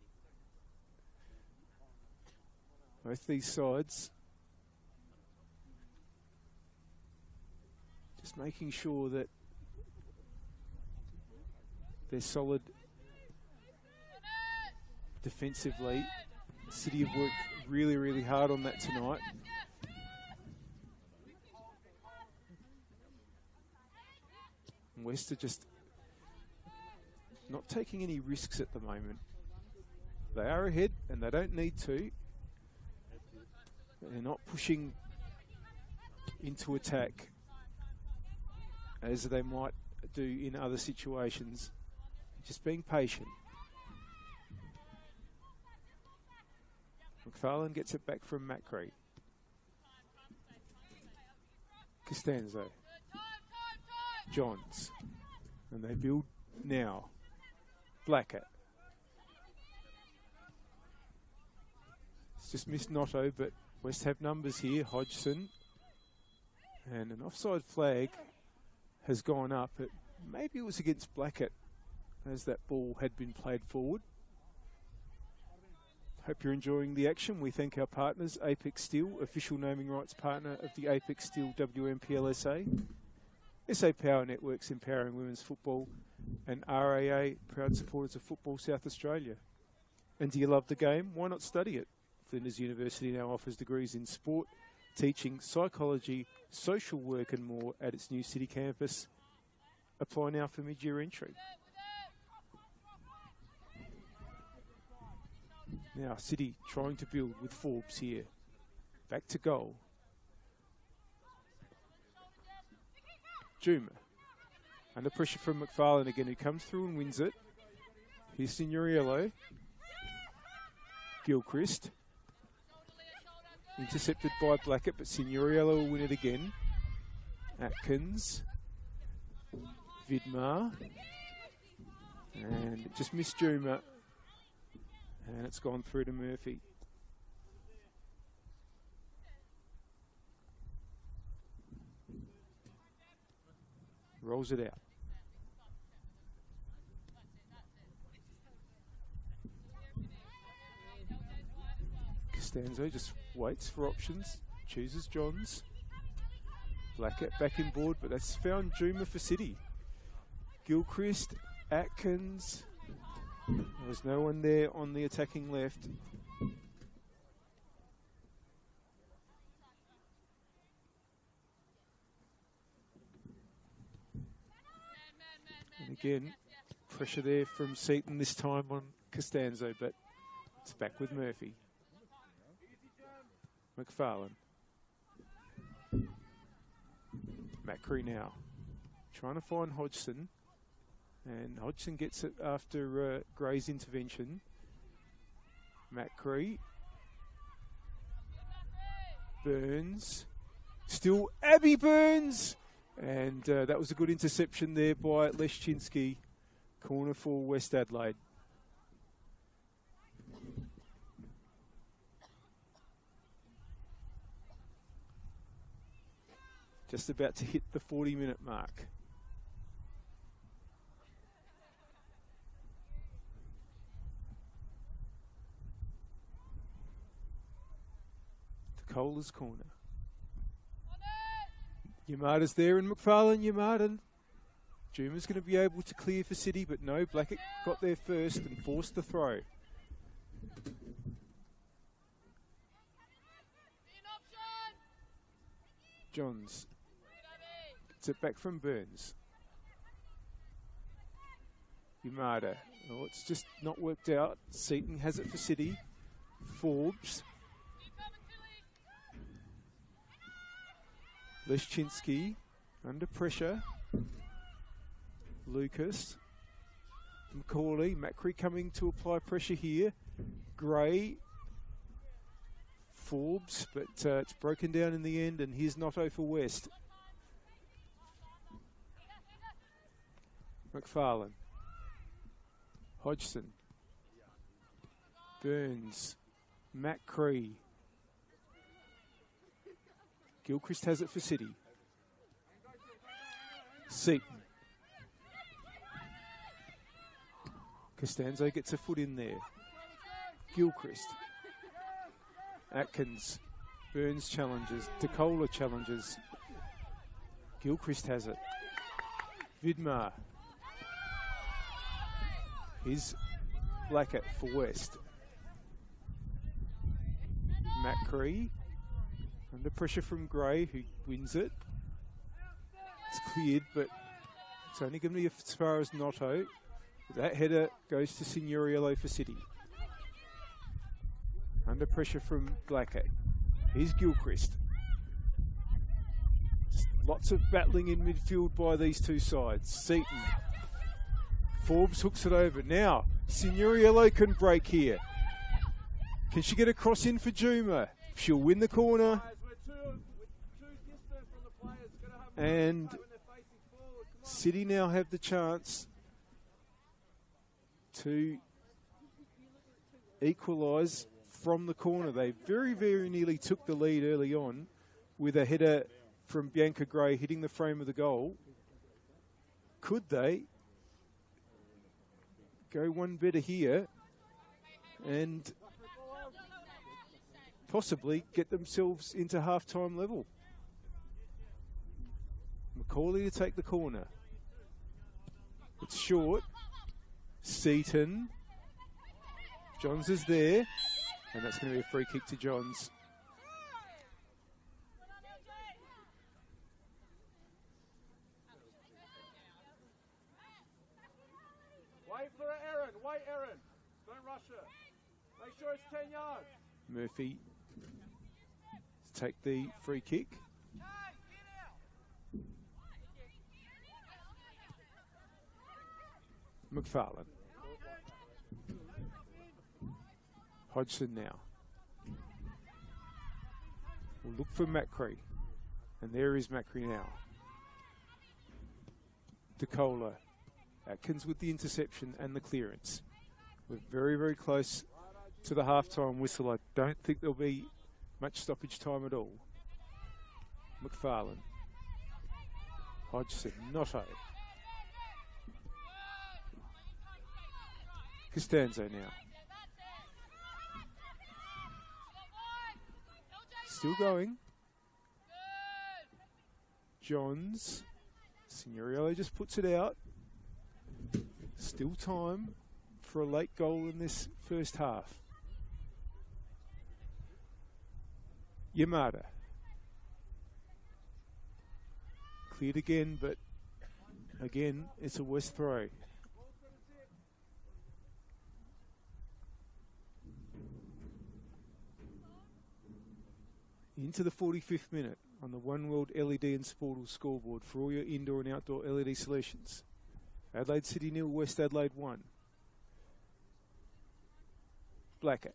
both these sides just making sure that they're solid defensively. City have worked really, really hard on that tonight. And West are just not taking any risks at the moment. They are ahead and they don't need to. They're not pushing into attack as they might do in other situations. Just being patient. McFarlane gets it back from Macri. Costanzo. Johns. And they build now. Blackett. It's just missed Notto, but West have numbers here. Hodgson. And an offside flag has gone up. Maybe it was against Blackett as that ball had been played forward. Hope you're enjoying the action. We thank our partners, Apex Steel, official naming rights partner of the Apex Steel WNPLSA, SA Power Networks empowering women's football, and RAA, proud supporters of Football South Australia. And do you love the game? Why not study it? Flinders University now offers degrees in sport, teaching, psychology, social work and more at its new city campus. Apply now for mid-year entry. Now City trying to build with Forbes here. Back to goal. Juma. Under pressure from McFarlane again, who comes through and wins it. Here's Signoriello. Gilchrist. Intercepted by Blackett, but Signoriello will win it again. Atkins. Vidmar. And it just missed Juma. And it's gone through to Murphy. Rolls it out. Costanzo just waits for options. Chooses Johns. Blackett back in board, but that's found Juma for City. Gilchrist, Atkins. There was no one there on the attacking left. And again, pressure there from Seaton this time on Costanzo, but it's back with Murphy. McFarlane. Macri now. Trying to find Hodgson. And Hodgson gets it after Gray's intervention. Macri. Burns. Still Abby Burns! And that was a good interception there by Leszczynski. Corner for West Adelaide. Just about to hit the 40-minute mark. Kohler's corner. Yamada's there and McFarlane, Yamadan. Juma's going to be able to clear for City, but no, Blackett got there first and forced the throw. Johns gets it back from Burns. Yamada. Oh, it's just not worked out. Seaton has it for City. Forbes. Leszczynski under pressure. Lucas. McCauley. Macri coming to apply pressure here. Gray. Forbes, but it's broken down in the end, and here's Notto for West. McFarlane. Hodgson. Burns. Macri. Gilchrist has it for City. Seaton. Costanzo gets a foot in there. Gilchrist. Atkins. Burns challenges. DeCola challenges. Gilchrist has it. Vidmar. Here's Blackett for West. Macri. Under pressure from Gray, who wins it. It's cleared, but it's only going to be as far as Notto. That header goes to Signoriello for City. Under pressure from Blackett. Here's Gilchrist. Lots of battling in midfield by these two sides. Seaton. Forbes hooks it over. Now, Signoriello can break here. Can she get a cross in for Juma? She'll win the corner. And City now have the chance to equalise from the corner. They very, very nearly took the lead early on with a header from Bianca Gray hitting the frame of the goal. Could they go one better here and possibly get themselves into half-time level? Macaulay to take the corner. It's short. Seaton. Johns is there. And that's going to be a free kick to Johns. Wait for it, Erin. Wait, Erin. Don't rush her. Make sure it's 10 yards. Murphy to take the free kick. McFarlane. Hodgson now. We'll look for Macri. And there is Macri now. DeCola. Atkins with the interception and the clearance. We're very, very close to the half-time whistle. I don't think there'll be much stoppage time at all. McFarlane. Hodgson. Notto. Costanzo now. Still going. Johns. Signoriello just puts it out. Still time for a late goal in this first half. Yamada. Cleared again, but again, it's a West throw. Into the 45th minute on the One World LED and Sportal scoreboard for all your indoor and outdoor LED solutions. Adelaide City 0, West Adelaide 1. Blackett.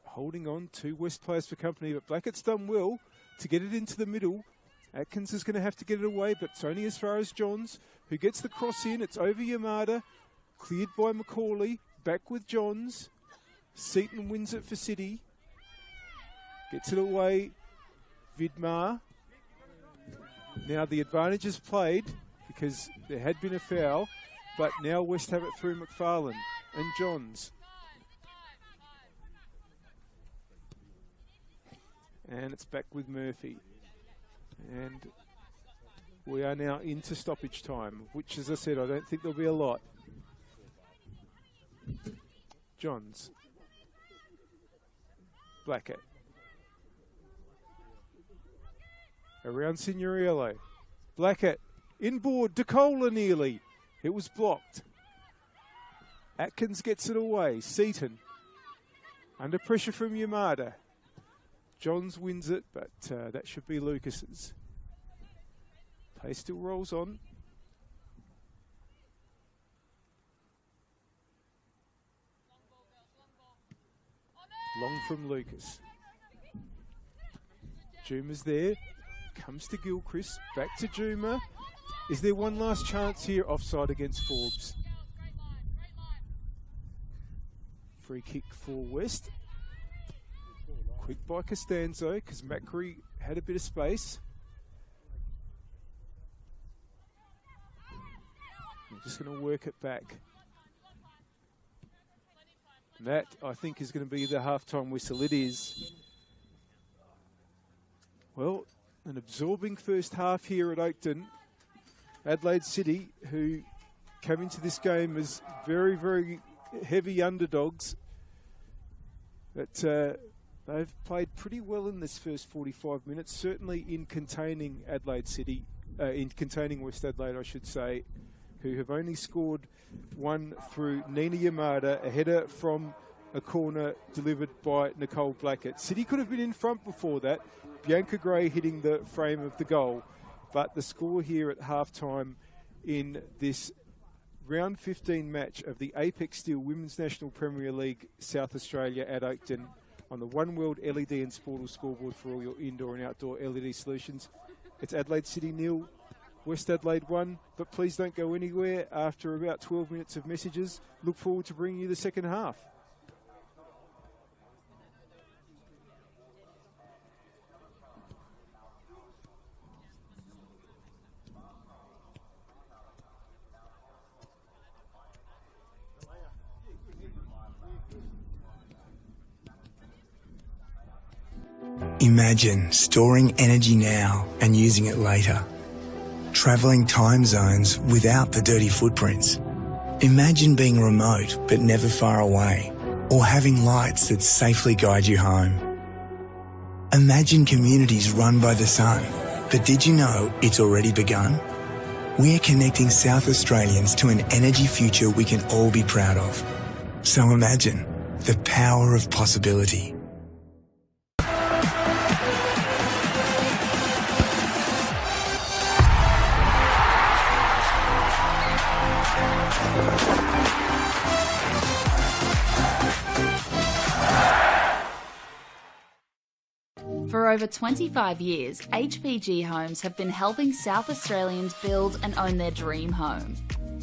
Holding on, 2 West players for company, but Blackett's done well to get it into the middle. Atkins is going to have to get it away, but it's only as far as Johns, who gets the cross in. It's over Yamada, cleared by Macaulay, back with Johns. Seaton wins it for City. Gets it away, Vidmar. Now the advantage is played because there had been a foul, but now West have it through McFarlane and Johns. And it's back with Murphy. And we are now into stoppage time, which, as I said, I don't think there'll be a lot. Johns. Blackett. Around Signoriello. Blackett. Inboard. DeCola nearly. It was blocked. Atkins gets it away. Seaton. Under pressure from Yamada. Johns wins it, but that should be Lucas's. Play still rolls on. Long from Lucas. Juma's there. Comes to Gilchrist. Back to Juma. Is there one last chance here? Offside against Forbes. Free kick for West. Quick by Costanzo because Macri had a bit of space. I'm just going to work it back. And that, I think, is going to be the halftime whistle. It is. Well, an absorbing first half here at Oakton. Adelaide City, who came into this game as very, very heavy underdogs, but they've played pretty well in this first 45 minutes, certainly in containing Adelaide City, in containing West Adelaide, I should say, who have only scored one through Nina Yamada, a header from a corner delivered by Nicole Blackett. City could have been in front before that. Bianca Gray hitting the frame of the goal. But the score here at halftime in this round 15 match of the Apex Steel Women's National Premier League South Australia at Oakton on the One World LED and Sportal scoreboard for all your indoor and outdoor LED solutions. It's Adelaide City 0, West Adelaide 1, but please don't go anywhere. After about 12 minutes of messages, look forward to bringing you the second half. Imagine storing energy now and using it later. Travelling time zones without the dirty footprints. Imagine being remote but never far away, or having lights that safely guide you home. Imagine communities run by the sun, but did you know it's already begun? We're connecting South Australians to an energy future we can all be proud of. So imagine the power of possibility. For over 25 years, HPG Homes have been helping South Australians build and own their dream home.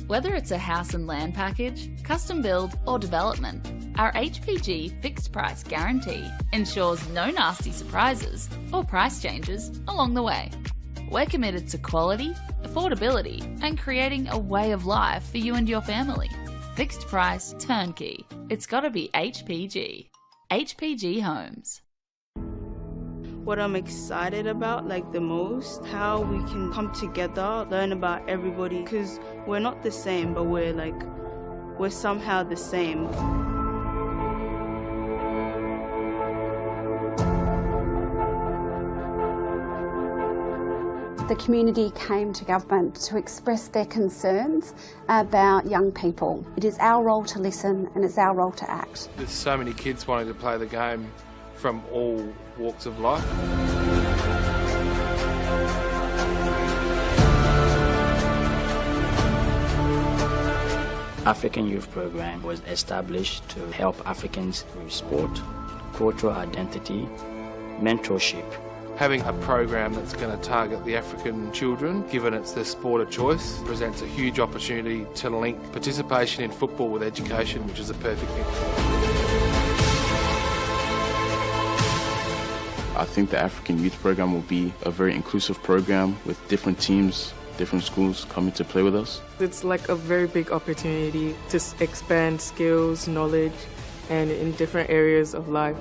Whether it's a house and land package, custom build or development, our HPG fixed price guarantee ensures no nasty surprises or price changes along the way. We're committed to quality, affordability and creating a way of life for you and your family. Fixed price turnkey. It's gotta be HPG. HPG Homes. What I'm excited about the most, how we can come together, learn about everybody, because we're not the same, but we're somehow the same. The community came to government to express their concerns about young people. It is our role to listen and it's our role to act. There's so many kids wanting to play the game from all walks of life. African Youth Program was established to help Africans with sport, cultural identity, mentorship. Having a program that's going to target the African children, given it's their sport of choice, presents a huge opportunity to link participation in football with education, which is a perfect thing. I think the African Youth Program will be a very inclusive program with different teams, different schools coming to play with us. It's like a very big opportunity to expand skills, knowledge, and in different areas of life.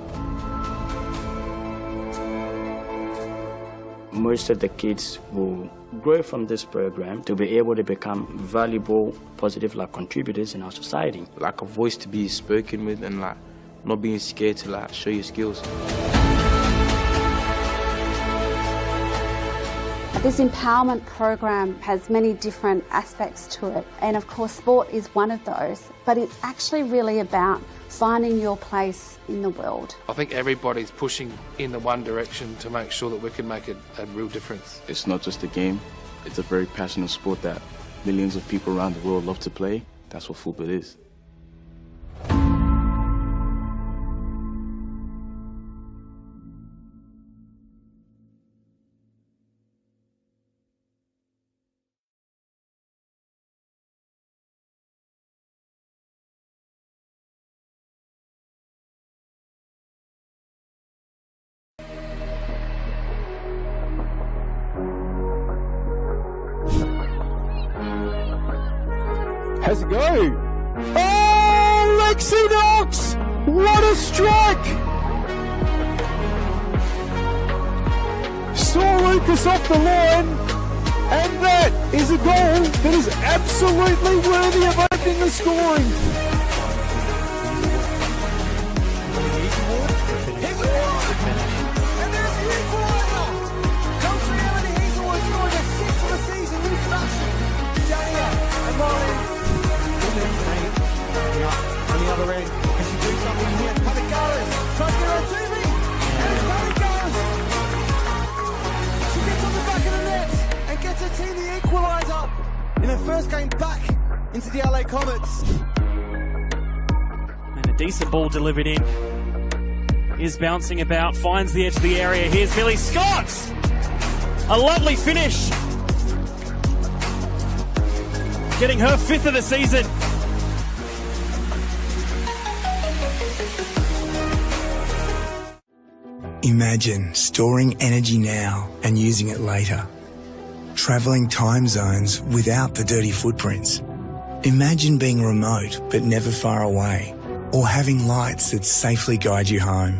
Most of the kids will grow from this program to be able to become valuable, positive contributors in our society. Like a voice to be spoken with and not being scared to show your skills. This empowerment program has many different aspects to it, and of course sport is one of those, but it's actually really about finding your place in the world. I think everybody's pushing in the one direction to make sure that we can make a real difference. It's not just a game, it's a very passionate sport that millions of people around the world love to play. That's what football is. Has it go? Oh, Lexi Knox! What a strike! Saw Lucas off the line, and that is a goal that is absolutely worthy of opening the scoring. And there's the equaliser! Comes around and he's always scored a sixth for the season with production. Jania and Ryan. On the other end, can she do something here? Padigaras tries to get on TV, and it's Padigaras. She gets on the back of the net and gets her team the equaliser in her first game back into the LA Comets. And a decent ball delivered in. Is bouncing about, finds the edge of the area. Here's Billy Scott! A lovely finish. Getting her 5th of the season. Imagine storing energy now and using it later. Travelling time zones without the dirty footprints. Imagine being remote but never far away, or having lights that safely guide you home.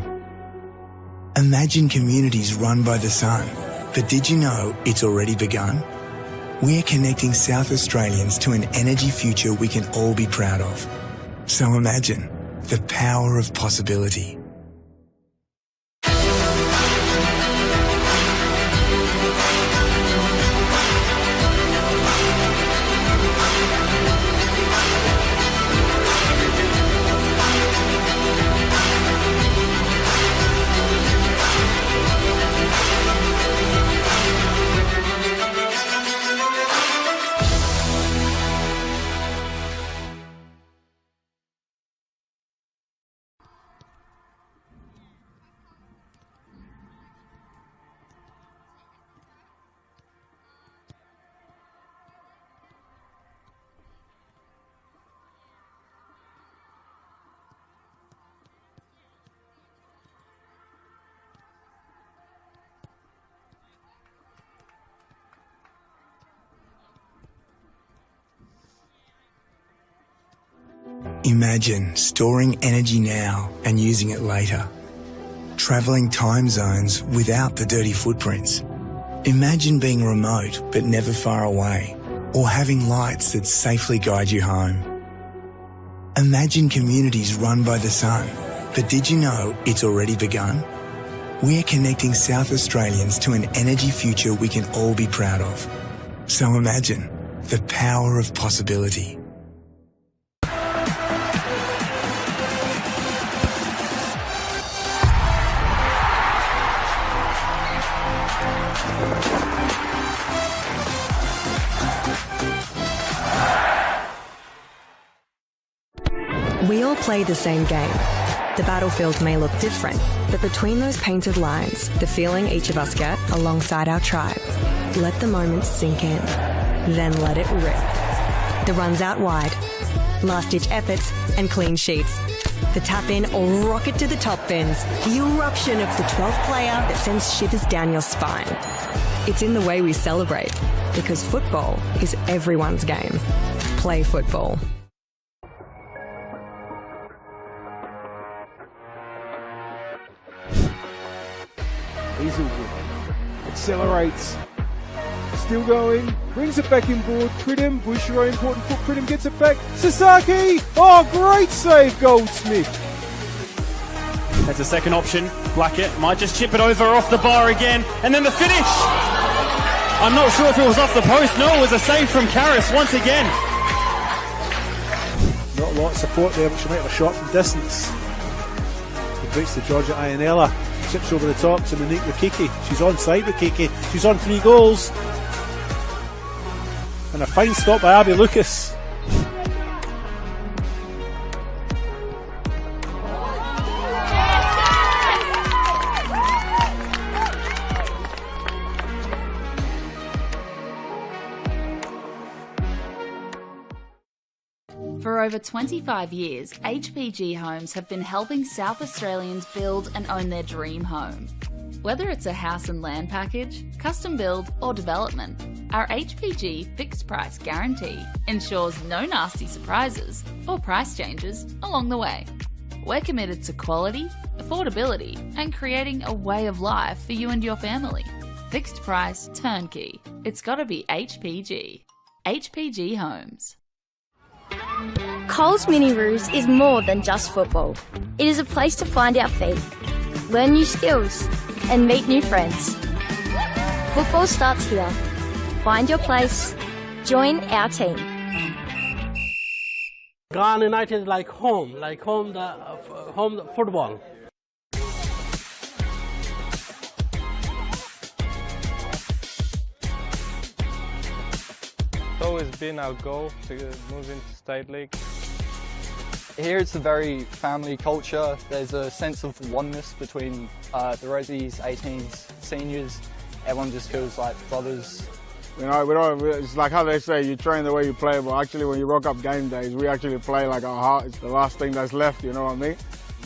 Imagine communities run by the sun, but did you know it's already begun? We're connecting South Australians to an energy future we can all be proud of. So imagine the power of possibility. Imagine storing energy now and using it later. Travelling time zones without the dirty footprints. Imagine being remote but never far away, or having lights that safely guide you home. Imagine communities run by the sun, but did you know it's already begun? We're connecting South Australians to an energy future we can all be proud of. So imagine the power of possibility. We all play the same game. The battlefield may look different, but between those painted lines, the feeling each of us get alongside our tribe. Let the moment sink in, then let it rip. The runs out wide, last-ditch efforts and clean sheets. The tap-in or rocket to the top bins. The eruption of the 12th player that sends shivers down your spine. It's in the way we celebrate, because football is everyone's game. Play football. Hazelwood accelerates, still going, brings it back inboard. Pridham, Bouchereau, important foot. Pridham gets it back. Sasaki! Oh, great save, Goldsmith. That's a second option. Blackett might just chip it over off the bar again, and then the finish. I'm not sure if it was off the post. No, it was a save from Karras once again. Not a lot of support there, but she might have a shot from distance. It breaks to Georgia Ianella. Chips over the top to Monique Rukiki. She's on side Rukiki. She's on 3 goals. And a fine stop by Abby Lucas. For over 25 years, HPG Homes have been helping South Australians build and own their dream home. Whether it's a house and land package, custom build or development, our HPG fixed price guarantee ensures no nasty surprises or price changes along the way. We're committed to quality, affordability and creating a way of life for you and your family. Fixed price turnkey. It's gotta be HPG. HPG Homes. Coles Mini Roos is more than just football. It is a place to find our feet, learn new skills, and meet new friends. Football starts here. Find your place. Join our team. Ghana United is like home the football. It's always been our goal to move into State League. Here it's a very family culture. There's a sense of oneness between the Resies, 18s, seniors. Everyone just feels like brothers. It's like how they say, you train the way you play, but actually when you rock up game days, we actually play like our heart is the last thing that's left, you know what I mean?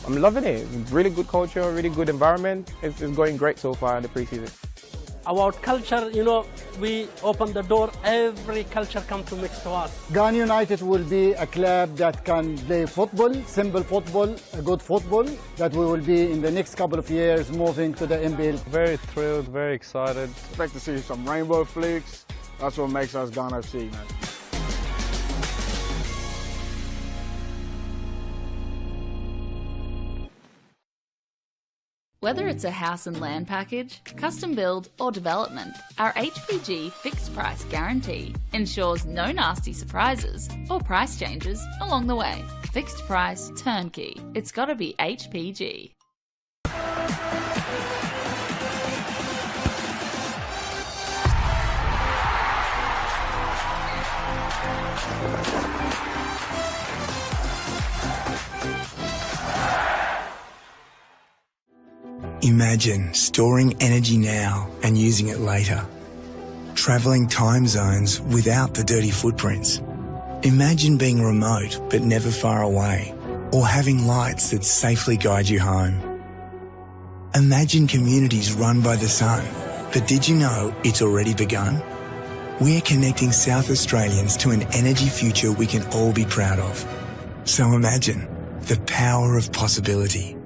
I'm loving it. Really good culture, really good environment. It's going great so far in the preseason. About culture, we open the door, every culture comes to mix to us. Ghana United will be a club that can play football, simple football, a good football, that we will be in the next couple of years moving to the NPL. Very thrilled, very excited. Expect to see some rainbow flicks. That's what makes us Ghana FC, man. Whether it's a house and land package, custom build or development, our HPG fixed price guarantee ensures no nasty surprises or price changes along the way. Fixed price turnkey. It's gotta be HPG. Imagine storing energy now and using it later. Travelling time zones without the dirty footprints. Imagine being remote but never far away, or having lights that safely guide you home. Imagine communities run by the sun, but did you know it's already begun? We're connecting South Australians to an energy future we can all be proud of. So imagine the power of possibility.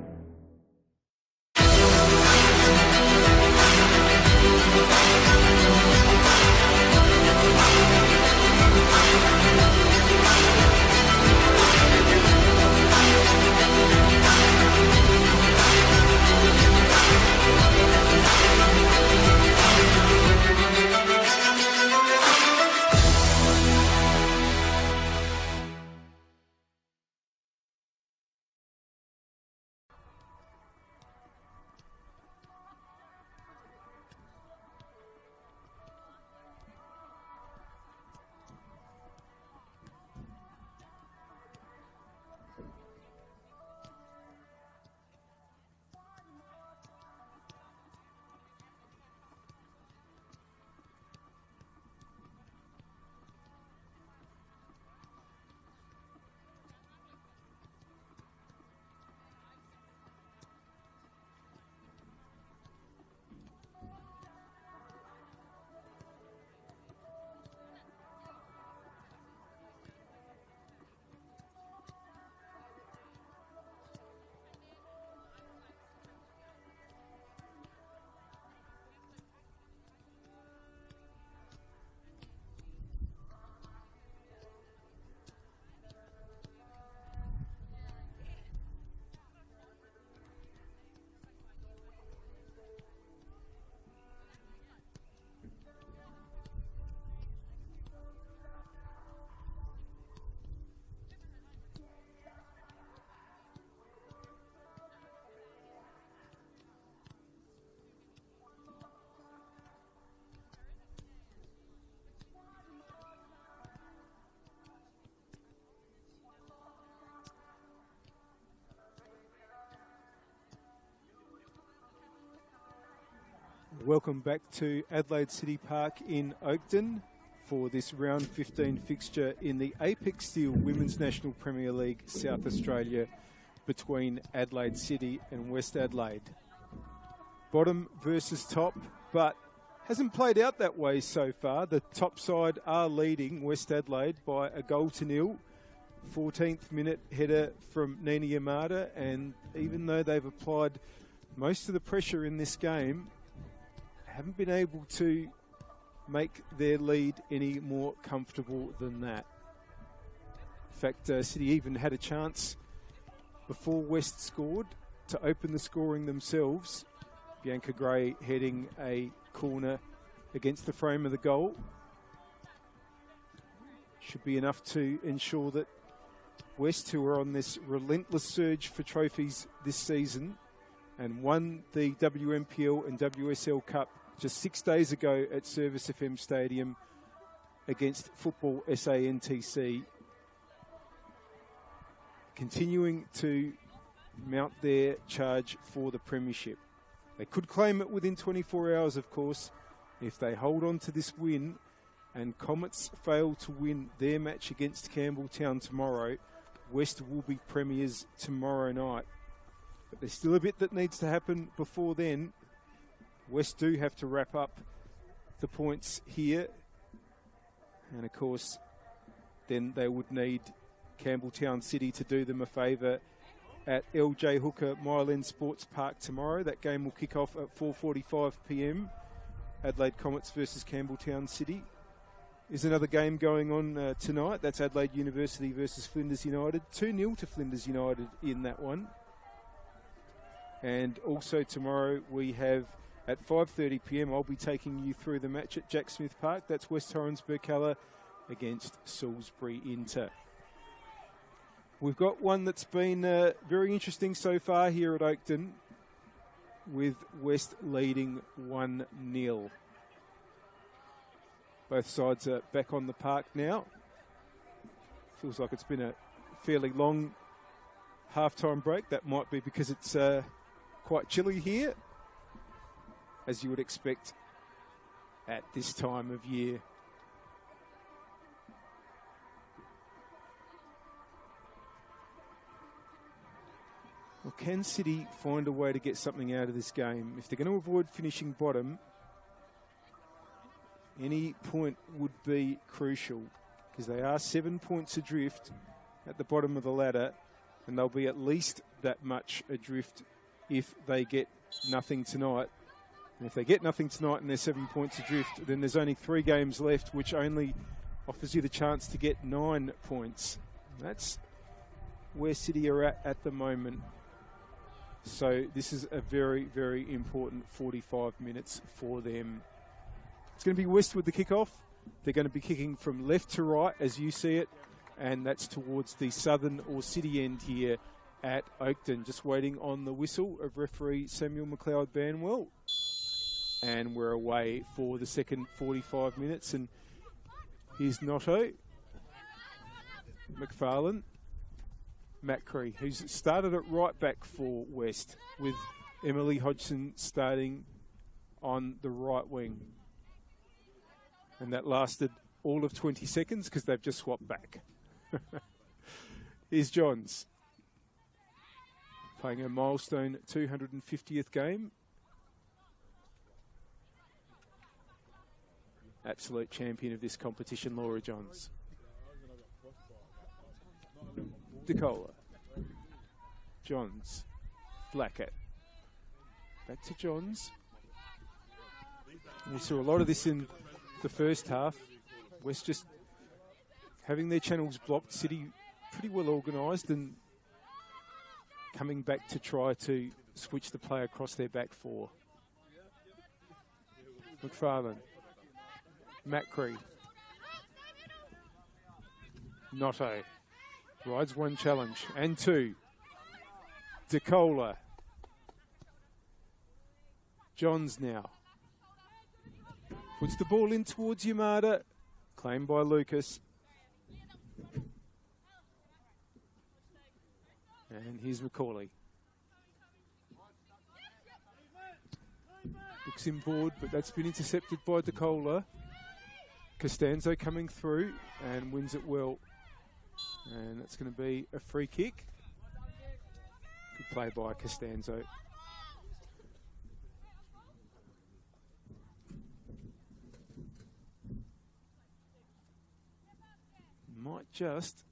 Welcome back to Adelaide City Park in Oakton for this round 15 fixture in the Apex Steel Women's National Premier League South Australia between Adelaide City and West Adelaide. Bottom versus top, but hasn't played out that way so far. The top side are leading West Adelaide by 1-0. 14th minute header from Nina Yamada, and even though they've applied most of the pressure in this game, haven't been able to make their lead any more comfortable than that. In fact, City even had a chance before West scored to open the scoring themselves. Bianca Gray heading a corner against the frame of the goal. Should be enough to ensure that West, who are on this relentless surge for trophies this season and won the WMPL and WSL Cup just 6 days ago at Service FM Stadium, against Football SA NTC, continuing to mount their charge for the premiership. They could claim it within 24 hours, of course, if they hold on to this win and Comets fail to win their match against Campbelltown tomorrow. West will be premiers tomorrow night. But there's still a bit that needs to happen before then. West do have to wrap up the points here. And of course, then they would need Campbelltown City to do them a favour at LJ Hooker Myland Sports Park tomorrow. That game will kick off at 4:45 p.m. Adelaide Comets versus Campbelltown City. There's another game going on tonight. That's Adelaide University versus Flinders United. 2-0 to Flinders United in that one. And also tomorrow we have at 5:30 p.m. I'll be taking you through the match at Jack Smith Park. That's West Torrens Burkalla against Salisbury Inter. We've got one that's been very interesting so far here at Oakton, with West leading 1-0. Both sides are back on the park now. Feels like it's been a fairly long half-time break. That might be because it's quite chilly here, as you would expect at this time of year. Well, can City find a way to get something out of this game? If they're going to avoid finishing bottom, any point would be crucial, because they are 7 points adrift at the bottom of the ladder, and they'll be at least that much adrift if they get nothing tonight. And if they get nothing tonight and they're 7 points adrift, then there's only 3 games left, which only offers you the chance to get 9 points. That's where City are at the moment. So this is a very, very important 45 minutes for them. It's going to be West with the kickoff. They're going to be kicking from left to right, as you see it, and that's towards the southern or city end here at Oakton. Just waiting on the whistle of referee Samuel McLeod-Banwell. And we're away for the second 45 minutes. And here's Notto, McFarlane, Macri, who's started at right back for West, with Emily Hodgson starting on the right wing. And that lasted all of 20 seconds because they've just swapped back. Here's Johns, playing a milestone 250th game. Absolute champion of this competition, Laura Johns. DeCola, Johns, Blackett, back to Johns. We saw a lot of this in the first half. West just having their channels blocked, City pretty well organised and coming back to try to switch the play across their back four. McFarlane, Macri, Notto. Rides one challenge and two. DeCola. Johns now. Puts the ball in towards Yamada. Claimed by Lucas. And here's Macaulay. Looks inboard, but that's been intercepted by DeCola. Costanzo coming through and wins it well. And that's going to be a free kick. Good play by Costanzo. Might just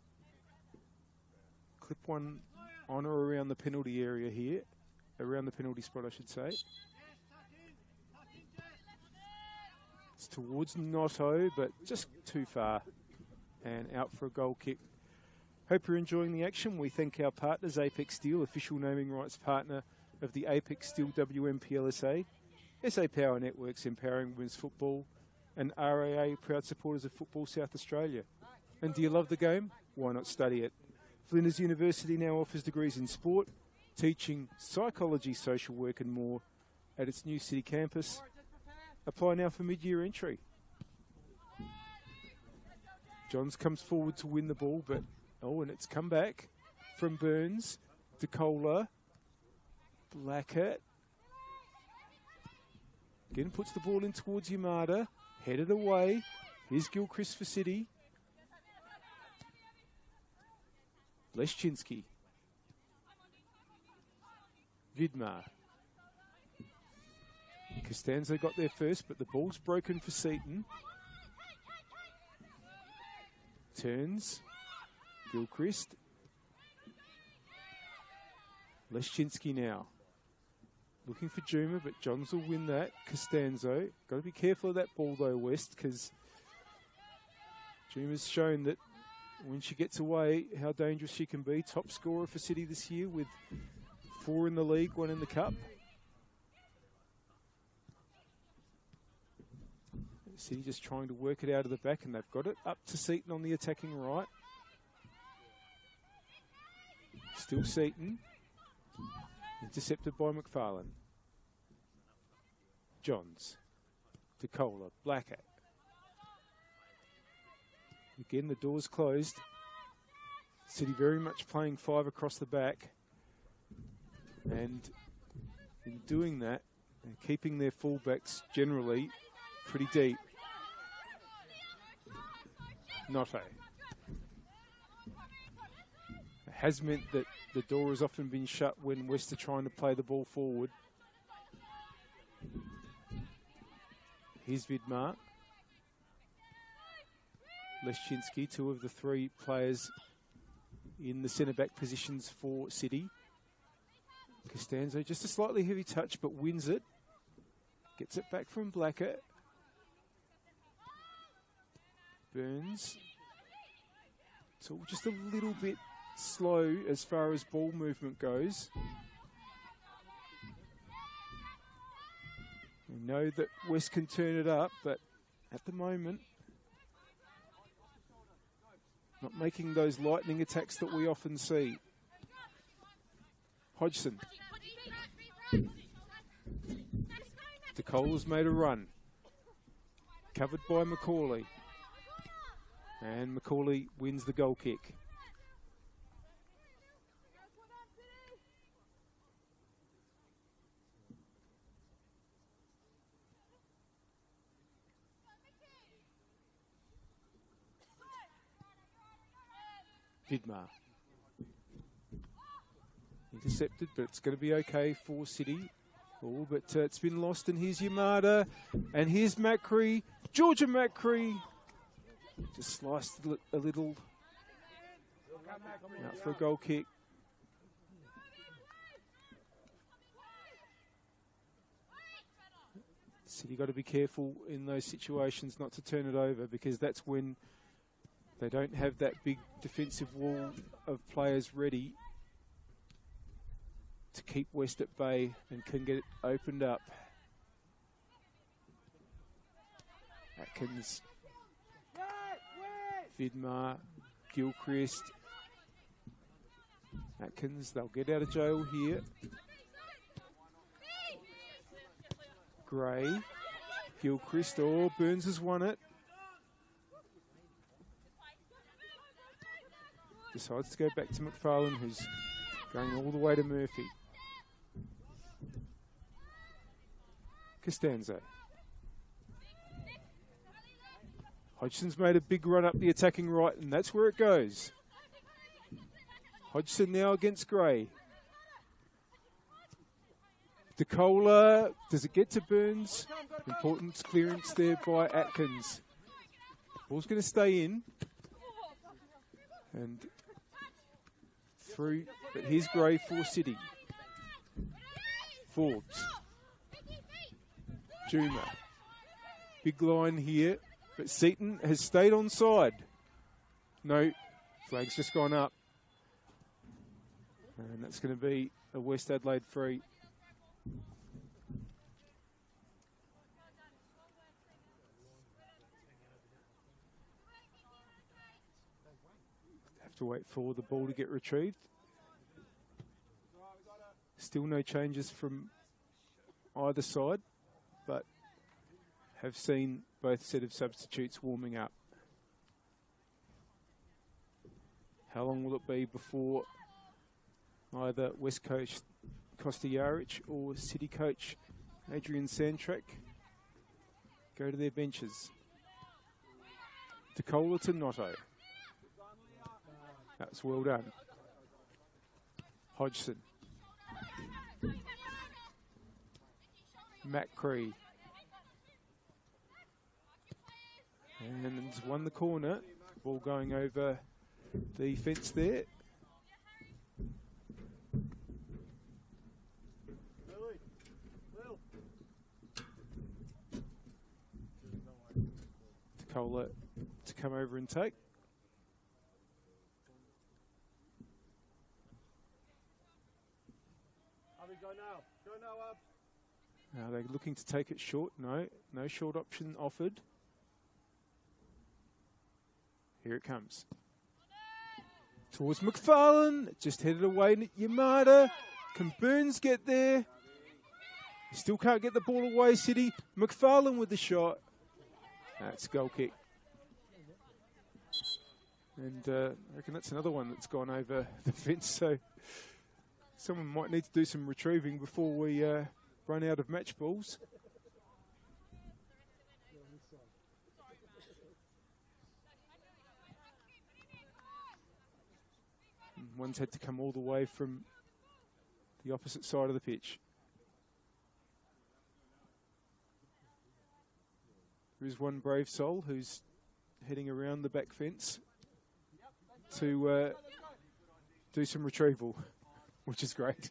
clip one on or around the penalty area here. Around the penalty spot, I should say. It's towards Notto, but just too far. And out for a goal kick. Hope you're enjoying the action. We thank our partners, Apex Steel, official naming rights partner of the Apex Steel WNPLSA, SA Power Networks empowering women's football, and RAA, proud supporters of Football South Australia. And do you love the game? Why not study it? Flinders University now offers degrees in sport, teaching, psychology, social work and more at its new city campus. Apply now for mid-year entry. Johns comes forward to win the ball, but, and it's come back from Burns. DeCola. Blackett. Again, puts the ball in towards Yamada. Headed away. Here's Gilchrist for City. Leszczynski. Vidmar. Costanzo got there first, but the ball's broken for Seaton. Turns. Gilchrist. Leszczynski now. Looking for Juma, but Johns will win that. Costanzo. Got to be careful of that ball though, West, because Juma's shown that when she gets away, how dangerous she can be. Top scorer for City this year with 4 in the league, 1 in the cup. City just trying to work it out of the back, and they've got it up to Seaton on the attacking right. Still Seaton. Intercepted by McFarlane. Johns. DeCola. Blackett. Again, the door's closed. City very much playing 5 across the back. And in doing that, they're keeping their fullbacks generally pretty deep. Notte. It has meant that the door has often been shut when West are trying to play the ball forward. Here's Vidmar. Leszczynski, 2 of the 3 players in the centre-back positions for City. Costanzo, just a slightly heavy touch, but wins it. Gets it back from Blackett. Burns. It's all just a little bit slow as far as ball movement goes. We know that West can turn it up, but at the moment, not making those lightning attacks that we often see. Hodgson. DeCola's made a run. Covered by Macaulay. And Macaulay wins the goal kick. Vidmar. Intercepted, but it's going to be okay for City. Oh, but it's been lost, and here's Yamada, and here's Macri. Georgia Macri just sliced a little out for a goal kick. City got to be careful in those situations not to turn it over, because that's when they don't have that big defensive wall of players ready to keep West at bay and can get it opened up. Atkins, Vidmar, Gilchrist. Atkins, they'll get out of jail here. Gray, Gilchrist, Burns has won it. Decides to go back to McFarlane, who's going all the way to Murphy. Costanzo. Hodgson's made a big run up the attacking right, and that's where it goes. Hodgson now against Gray. DeCola, does it get to Burns? Important clearance there by Atkins. Ball's going to stay in. And through, but here's Gray for City. Forbes. Juma. Big line here, but Seaton has stayed onside. No, flag's just gone up. And that's going to be a West Adelaide free. Have to wait for the ball to get retrieved. Still no changes from either side, but have seen both set of substitutes warming up. How long will it be before either West coach Costa Jaric or City coach Adrian Sandtrack go to their benches? DeCola to Notto. That's well done. Hodgson. Matt Cree. And won the corner. Ball going over the fence there. DeCola to come over and take. Go now, up. Now they're looking to take it short. No short option offered. Here it comes. Towards McFarlane. Just headed away. Yamada. Can Burns get there? Still can't get the ball away, City. McFarlane with the shot. That's goal kick. And I reckon that's another one that's gone over the fence. So someone might need to do some retrieving before we run out of match balls. One's had to come all the way from the opposite side of the pitch. There is one brave soul who's heading around the back fence to do some retrieval, which is great.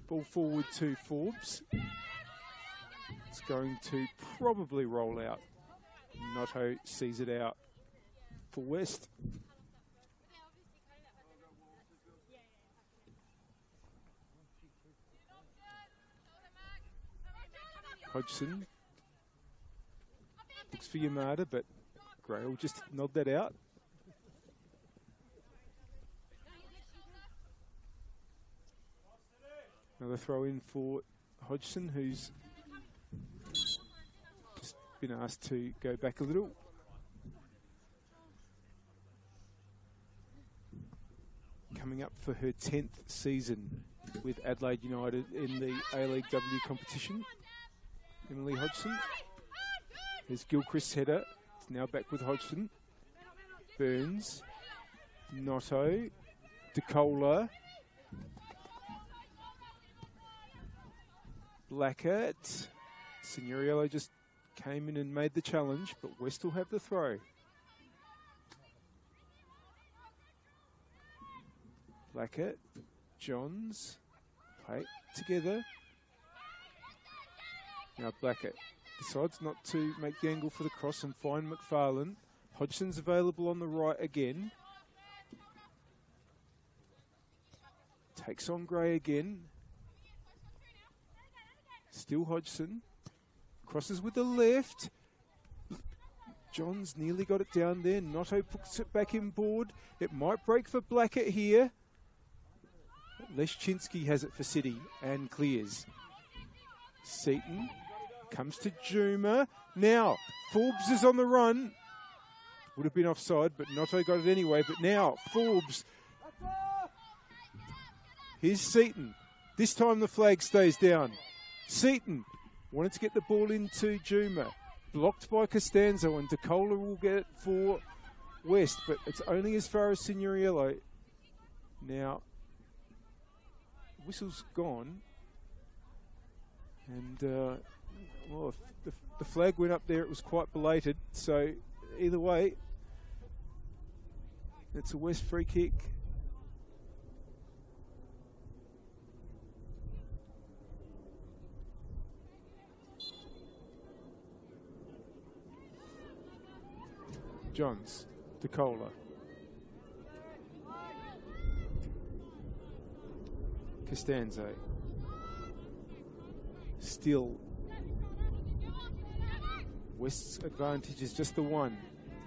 Ball forward to Forbes. It's going to probably roll out. Notto sees it out for West. Hodgson looks for Yamada, but Gray will just nod that out. Another throw in for Hodgson, who's just been asked to go back a little. Coming up for her 10th season with Adelaide United in the A-League W competition. Emily Hodgson. There's Gilchrist's header. It's now back with Hodgson. Burns. Notto. DeCola. Blackett. Signoriello just came in and made the challenge, but West will have the throw. Blackett. Johns. Play together. Now Blackett decides not to make the angle for the cross and find McFarlane. Hodgson's available on the right again. Takes on Gray again. Still Hodgson. Crosses with the left. Johns nearly got it down there. Notto puts it back in board. It might break for Blackett here. Leszczynski has it for City and clears. Seaton comes to Juma. Now, Forbes is on the run. Would have been offside, but Notto got it anyway. But now, Forbes. Here's Seaton. This time the flag stays down. Seaton wanted to get the ball into Juma. Blocked by Costanzo, and DeCola will get it for West, but it's only as far as Signoriello. Now, whistle's gone. And, well, if the flag went up there, it was quite belated. So, either way, it's a West free kick. Johns, DeCola. Costanzo. Still. West's advantage is just the one.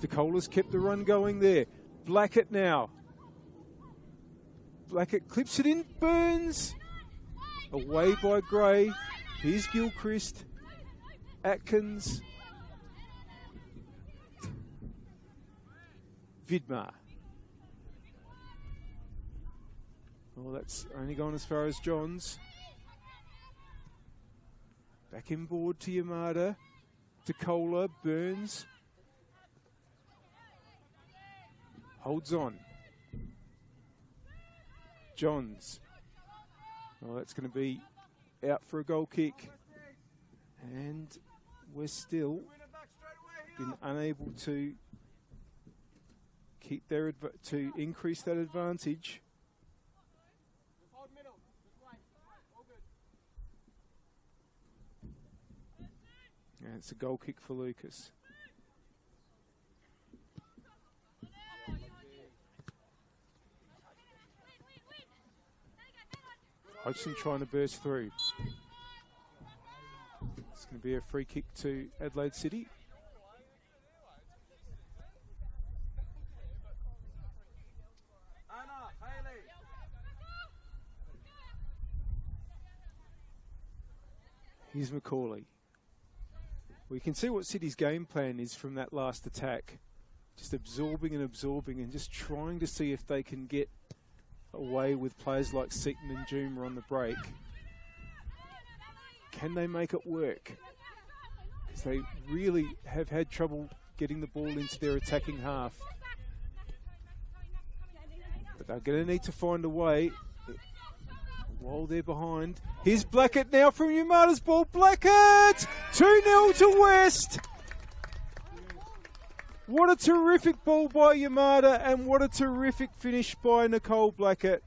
DeCola's kept the run going there. Blackett now. Blackett clips it in. Burns. Away by Gray. Here's Gilchrist. Atkins. Vidmar. Well, that's only gone as far as Johns. Back inboard to Yamada, to Kohler, Burns. Holds on. Johns. Well, that's going to be out for a goal kick. And we're still been unable to keep their to increase that advantage. And it's a goal kick for Lucas. Hodgson trying to burst through. It's going to be a free kick to Adelaide City. Here's Macaulay. We can see what City's game plan is from that last attack. Just absorbing and just trying to see if they can get away with players like Seaton and Juma on the break. Can they make it work? Because they really have had trouble getting the ball into their attacking half. But they're going to need to find a way while they're behind. Here's Blackett now from Yamada's ball. Blackett! 2-0 to West. What a terrific ball by Yamada, and what a terrific finish by Nicole Blackett.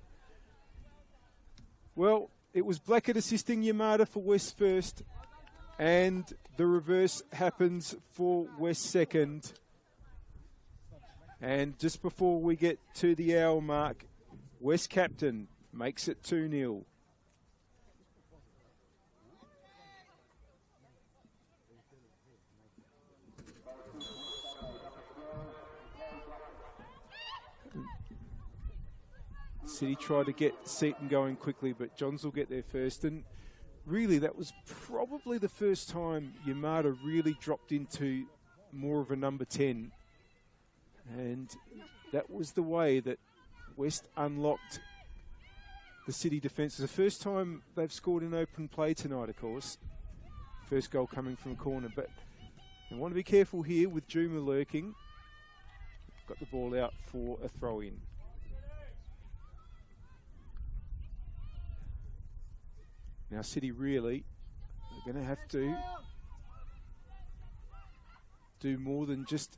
Well, it was Blackett assisting Yamada for West first, and the reverse happens for West second. And just before we get to the hour mark, West captain makes it 2-0. City tried to get Seaton going quickly, but Johns will get there first. And really, that was probably the first time Yamada really dropped into more of a number 10. And that was the way that West unlocked the City defence. It's the first time they've scored in open play tonight, of course. First goal coming from a corner. But they want to be careful here with Juma lurking. Got the ball out for a throw-in. Now City really are going to have to do more than just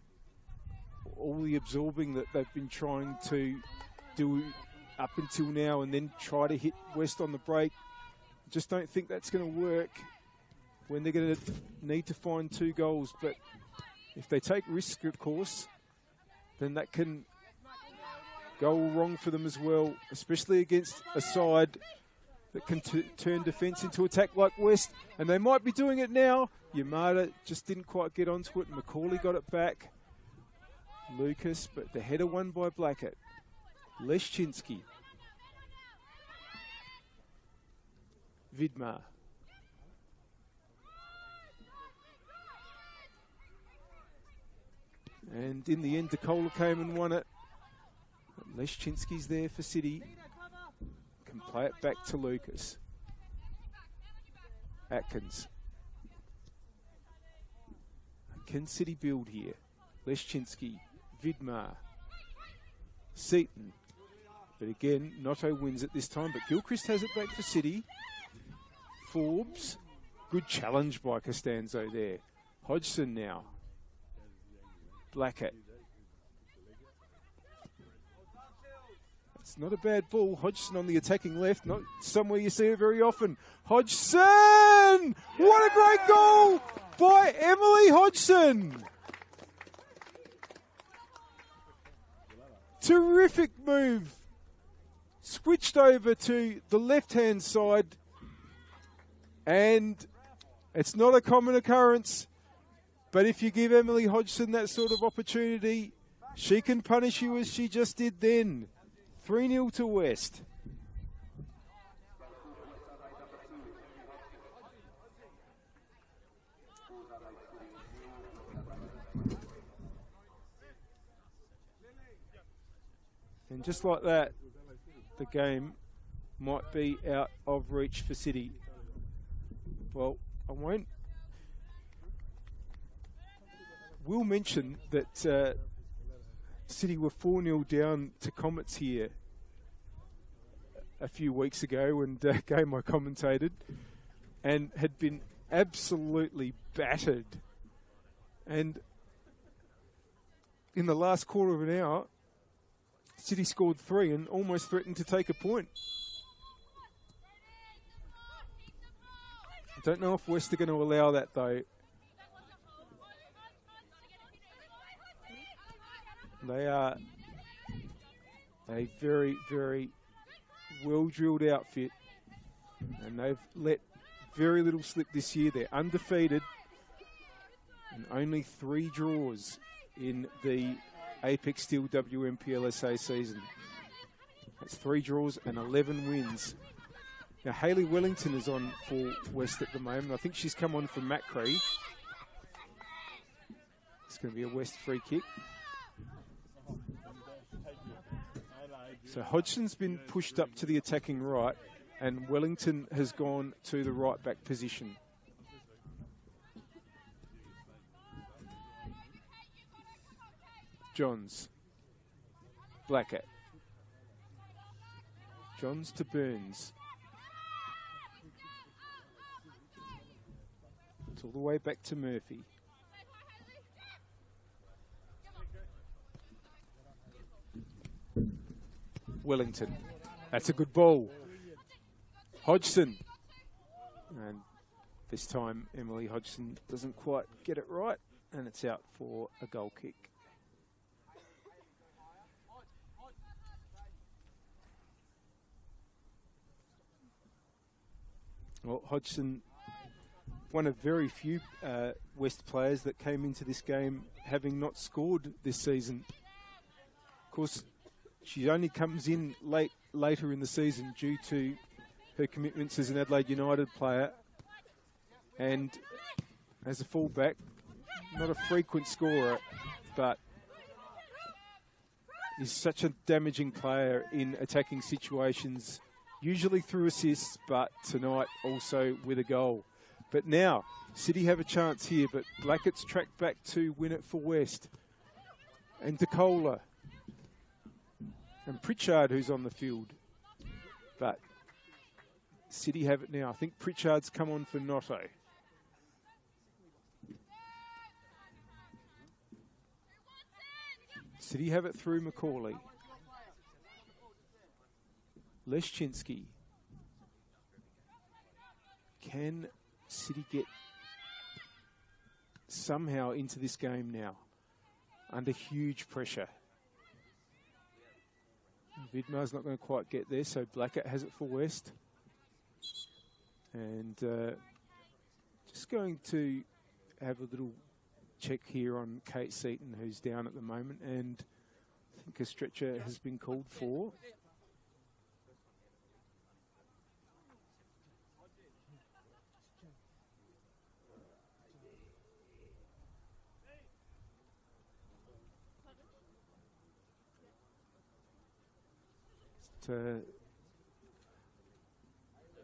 all the absorbing that they've been trying to do up until now and then try to hit West on the break. Just don't think that's going to work when they're going to need to find 2 goals. But if they take risk, of course, then that can go wrong for them as well, especially against a side that can turn defence into attack like West, and they might be doing it now. Yamada just didn't quite get onto it. Macaulay got it back. Lucas, but the header won by Blackett. Leszczynski. Vidmar. And in the end, DeCola came and won it. Leszczynski's there for City. Can play it back to Lucas. Atkins. Can City build here? Leszczynski, Vidmar, Seaton. But again, Noto wins it this time, but Gilchrist has it back for City. Forbes. Good challenge by Costanzo there. Hodgson now. Blackett. It's not a bad ball. Hodgson on the attacking left, not somewhere you see it very often. Hodgson! What a great goal by Emily Hodgson! Terrific move. Switched over to the left-hand side, and it's not a common occurrence, but if you give Emily Hodgson that sort of opportunity, she can punish you as she just did then. 3-0 to West. And just like that, the game might be out of reach for City. Well, I won't. We'll mention that City were 4-0 down to Comets here a few weeks ago when game I commentated, and had been absolutely battered. And in the last quarter of an hour, City scored 3 and almost threatened to take a point. I don't know if West are going to allow that, though. They are a very, very well-drilled outfit, and they've let very little slip this year. They're undefeated and only 3 draws in the Apex Steel WNPLSA season. That's 3 draws and 11 wins. Now, Hayley Wellington is on for West at the moment. I think she's come on from Macquarie. It's going to be a West free kick. So Hodgson's been pushed up to the attacking right, and Wellington has gone to the right back position. Johns. Blackett. Johns to Burns. It's all the way back to Murphy. Wellington. That's a good ball. Hodgson. And this time Emily Hodgson doesn't quite get it right, and it's out for a goal kick. Well, Hodgson, one of very few West players that came into this game having not scored this season. Of course, she only comes in later in the season due to her commitments as an Adelaide United player, and as a fullback, not a frequent scorer, but is such a damaging player in attacking situations, usually through assists, but tonight also with a goal. But now, City have a chance here, but Blackett's tracked back to win it for West. And DeCola. And Pritchard, who's on the field. But City have it now. I think Pritchard's come on for Noto. City have it through Macaulay. Leszczynski. Can City get somehow into this game now? Under huge pressure. Vidmar's not going to quite get there, so Blackett has it for West. And just going to have a little check here on Kate Seaton, who's down at the moment, and I think a stretcher has been called for.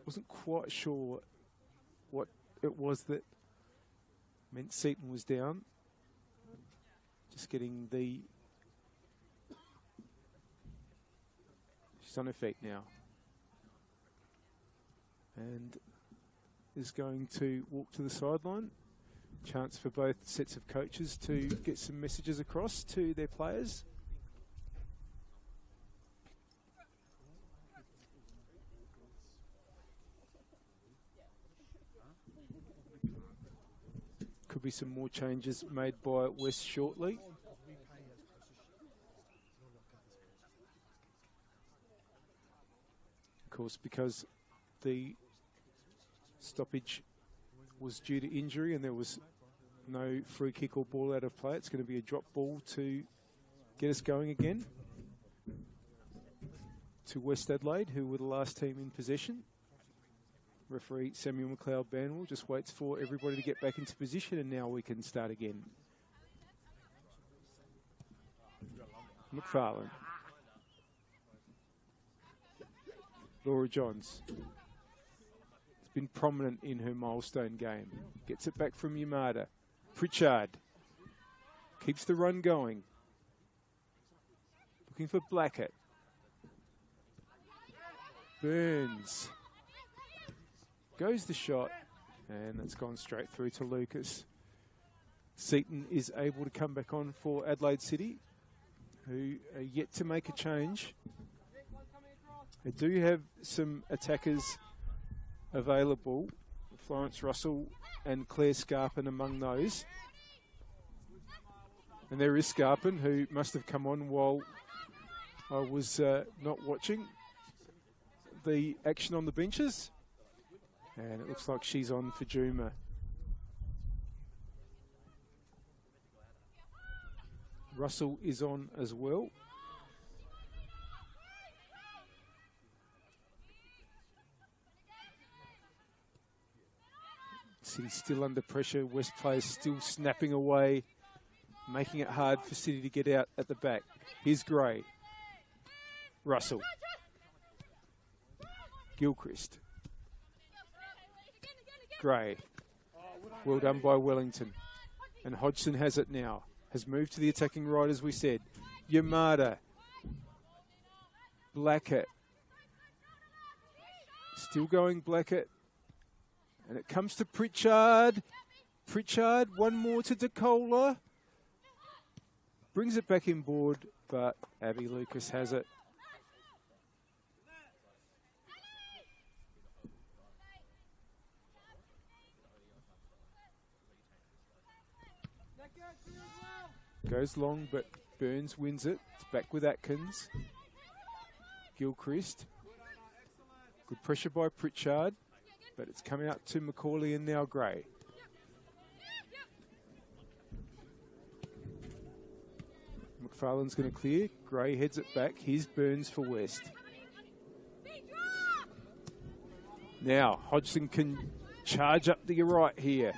Wasn't quite sure what it was that meant Seaton was down. Just getting the... She's on her feet now. And is going to walk to the sideline. Chance for both sets of coaches to get some messages across to their players. Could be some more changes made by West shortly. Of course, because the stoppage was due to injury and there was no free kick or ball out of play, it's going to be a drop ball to get us going again to West Adelaide, who were the last team in possession. Referee Samuel McLeod-Banwell just waits for everybody to get back into position, and now we can start again. McFarlane. Laura Johns. It's been prominent in her milestone game. Gets it back from Yamada. Pritchard keeps the run going. Looking for Blackett. Burns. Goes the shot, and it's gone straight through to Lucas. Seaton is able to come back on for Adelaide City, who are yet to make a change. They do have some attackers available. Florence Russell and Claire Scarpin among those. And there is Scarpin, who must have come on while I was not watching the action on the benches. And it looks like she's on for Juma. Russell is on as well. City still under pressure. West players still snapping away, making it hard for City to get out at the back. Here's Gray. Russell. Gilchrist. Gray. Well done by Wellington. And Hodgson has it now. Has moved to the attacking right, as we said. Yamada. Blackett. Still going Blackett. And it comes to Pritchard. Pritchard, one more to DeCola. Brings it back inboard, but Abby Lucas has it. Goes long, but Burns wins it. It's back with Atkins. Gilchrist. Good pressure by Pritchard, but it's coming out to Macaulay and now Gray. McFarlane's going to clear. Gray heads it back. Here's Burns for West. Now, Hodgson can charge up to your right here.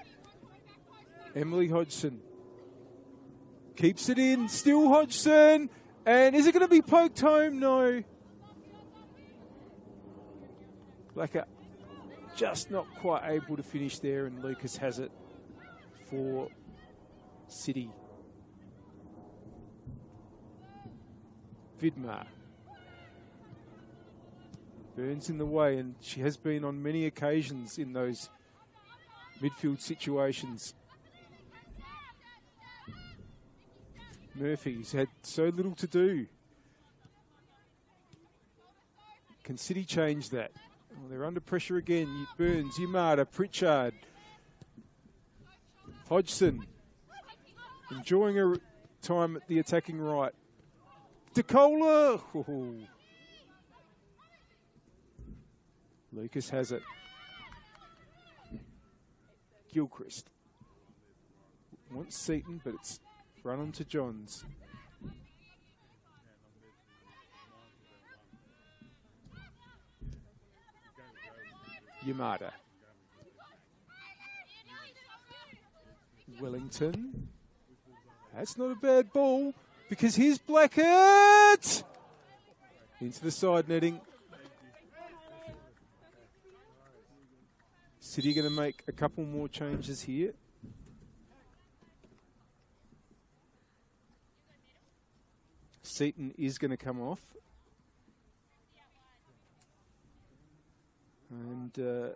Emily Hodgson. Keeps it in, still Hodgson, and is it going to be poked home? No. Blacker just not quite able to finish there, and Lucas has it for City. Vidmar. Burns in the way, and she has been on many occasions in those midfield situations. Murphy's had so little to do. Can City change that? Oh, they're under pressure again. Burns, Yamada, Pritchard. Hodgson. Enjoying her time at the attacking right. DeCola. Oh. Lucas has it. Gilchrist. Wants Seaton, but it's run on to Johns. Yamada. Wellington. That's not a bad ball because here's Blackett. Into the side netting. City going to make a couple more changes here. Seaton is going to come off. And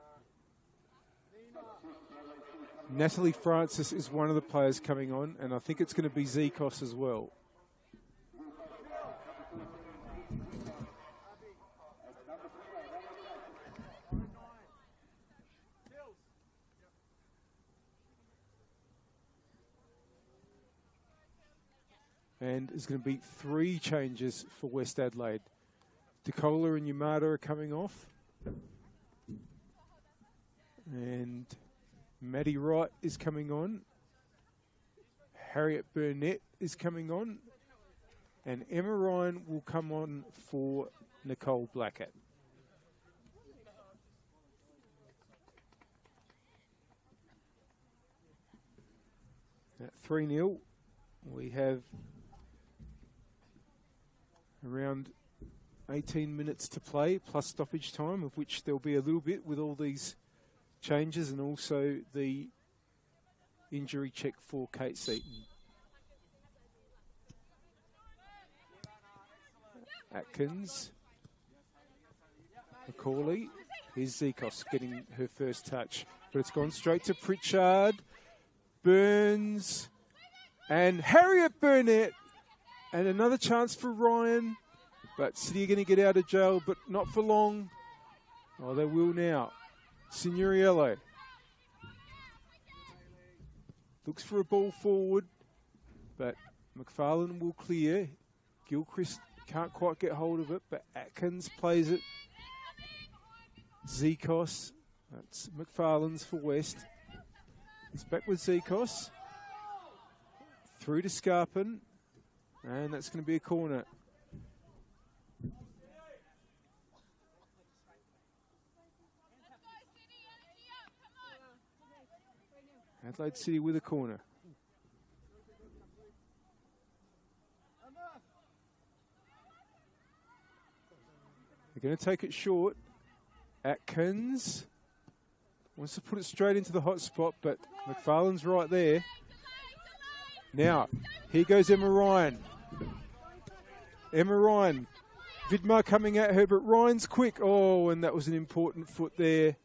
Natalie Francis is one of the players coming on, and I think it's going to be Zekos as well. And there's going to be 3 changes for West Adelaide. DeCola and Yamada are coming off. And Maddie Wright is coming on. Harriet Burnett is coming on. And Emma Ryan will come on for Nicole Blackett. At 3-0, we have around 18 minutes to play, plus stoppage time, of which there'll be a little bit with all these changes and also the injury check for Kate Seaton. Atkins. Macaulay. Here's Zikos getting her first touch. But it's gone straight to Pritchard. Burns. And Harriet Burnett. And another chance for Ryan. But City are going to get out of jail, but not for long. Oh, they will now. Signoriello. Looks for a ball forward, but McFarlane will clear. Gilchrist can't quite get hold of it, but Atkins plays it. Zikos. That's McFarlane's for West. It's back with Zikos. Through to Scarpin. And that's going to be a corner. Adelaide City with a corner. They're going to take it short. Atkins wants to put it straight into the hot spot, but McFarlane's right there. Now, here goes Emma Ryan. Emma Ryan. Vidmar coming at her, but Ryan's quick. Oh, and that was an important foot there.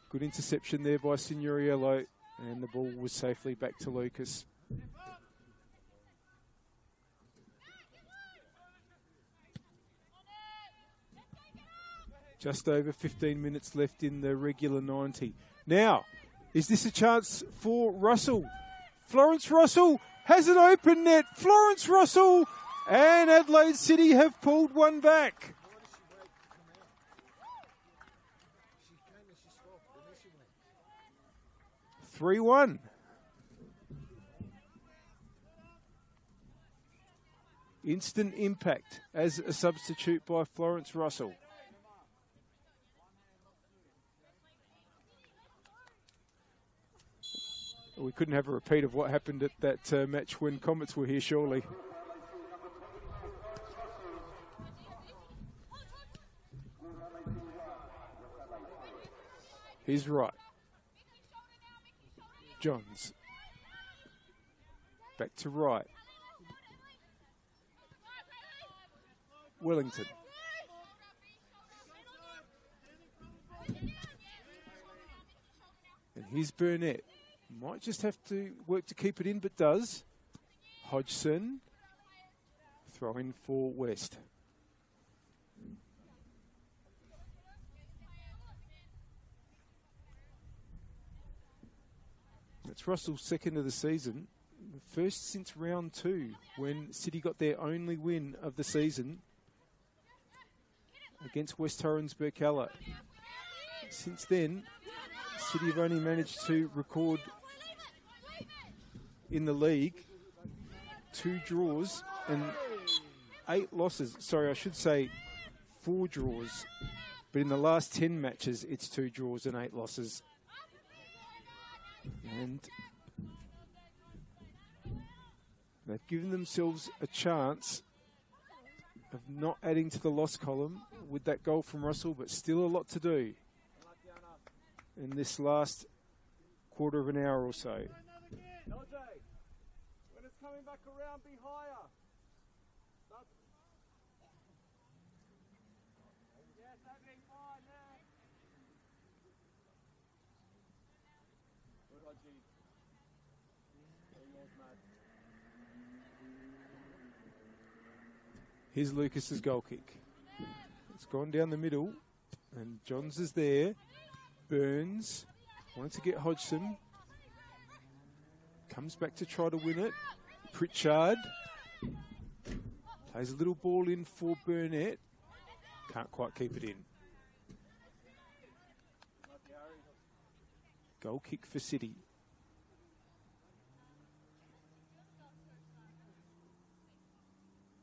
Good interception there by Signoriello, and the ball was safely back to Lucas. Just over 15 minutes left in the regular 90. Now, is this a chance for Russell? Florence Russell has an open net. Florence Russell and Adelaide City have pulled one back. (3-1). Instant impact as a substitute by Florence Russell. We couldn't have a repeat of what happened at that match when Comets were here, surely. He's right. Johns. Back to right. Wellington. And here's Burnett. Might just have to work to keep it in, but does. Hodgson. Throw in for West. It's Russell's second of the season. First since round 2, when City got their only win of the season against West Torrens Burkalla. Since then, City have only managed to record in the league 2 draws and 8 losses. Sorry, I should say 4 draws. But in the last 10 matches, it's 2 draws and 8 losses. And they've given themselves a chance of not adding to the loss column with that goal from Russell, but still a lot to do in this last quarter of an hour or so. LJ, when it's coming back around, be higher. Yes, opening fine there. Good, Hodgie. Yours, mate. Here's Lucas's goal kick. It's gone down the middle, and Johns is there. Burns wanted to get Hodgson. Comes back to try to win it. Pritchard plays a little ball in for Burnett. Can't quite keep it in. Goal kick for City.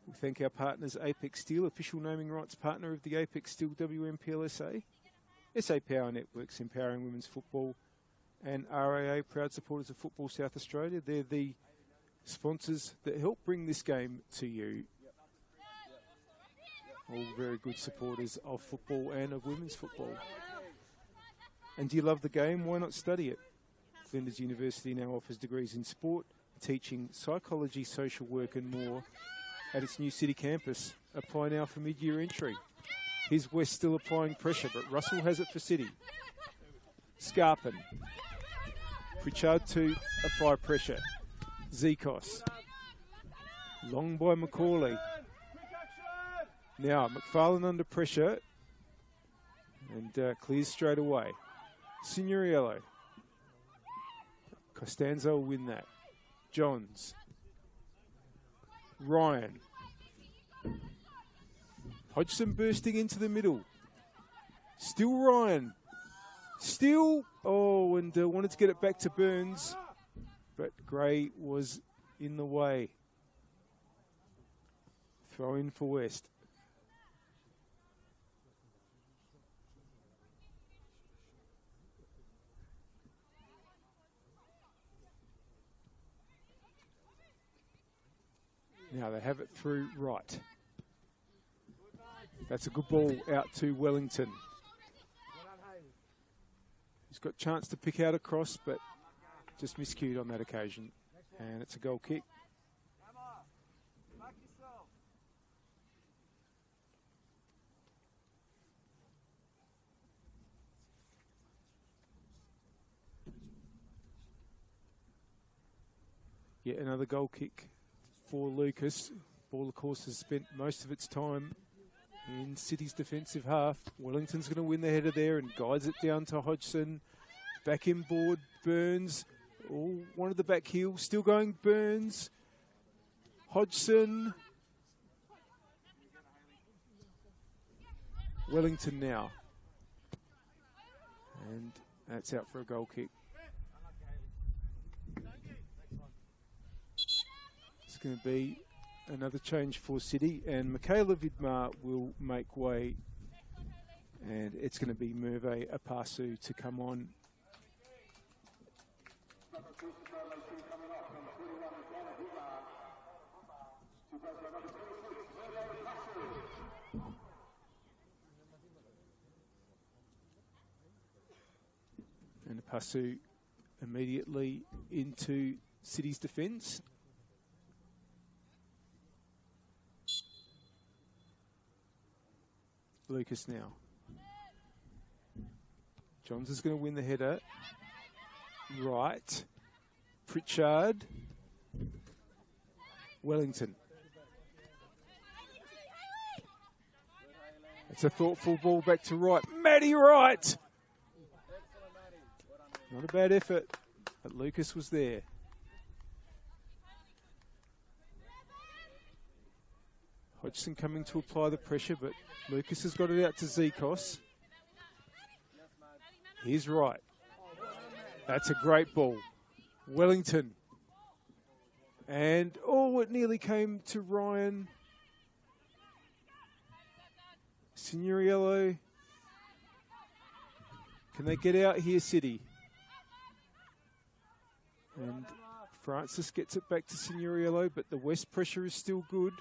We thank our partners Apex Steel, official naming rights partner of the Apex Steel WNPLSA. SA Power Networks, empowering women's football, and RAA, proud supporters of Football South Australia. They're the sponsors that help bring this game to you. All very good supporters of football and of women's football. And do you love the game? Why not study it? Flinders University now offers degrees in sport, teaching, psychology, social work and more at its new city campus. Apply now for mid-year entry. Here's West still applying pressure, but Russell has it for City. Scarpin. Pritchard to apply pressure. Zekos. Long by Macaulay. Now McFarlane under pressure and clears straight away. Signoriello. Costanzo will win that. Johns. Ryan. Hodgson bursting into the middle. Still Ryan. Still, and wanted to get it back to Burns, but Gray was in the way. Throw in for West. Now they have it through right. That's a good ball out to Wellington. He's got a chance to pick out a cross, but just miscued on that occasion. And it's a goal kick. Yet another goal kick for Lucas. Ball, of course, has spent most of its time in City's defensive half. Wellington's going to win the header there and guides it down to Hodgson. Back in board, Burns. One of the back heel, still going Burns. Hodgson. Wellington now. And that's out for a goal kick. It's going to be another change for City, and Michaela Vidmar will make way, and it's going to be Merve Apasu to come on. And Apasu immediately into City's defence. Lucas now. Johns is going to win the header. Right. Pritchard. Wellington. It's a thoughtful ball back to right. Maddie Wright. Not a bad effort, but Lucas was there. Hodgson coming to apply the pressure, but Lucas has got it out to Zekos. He's right. That's a great ball. Wellington. And, it nearly came to Ryan. Signoriello. Can they get out here, City? And Francis gets it back to Signoriello, but the West pressure is still good.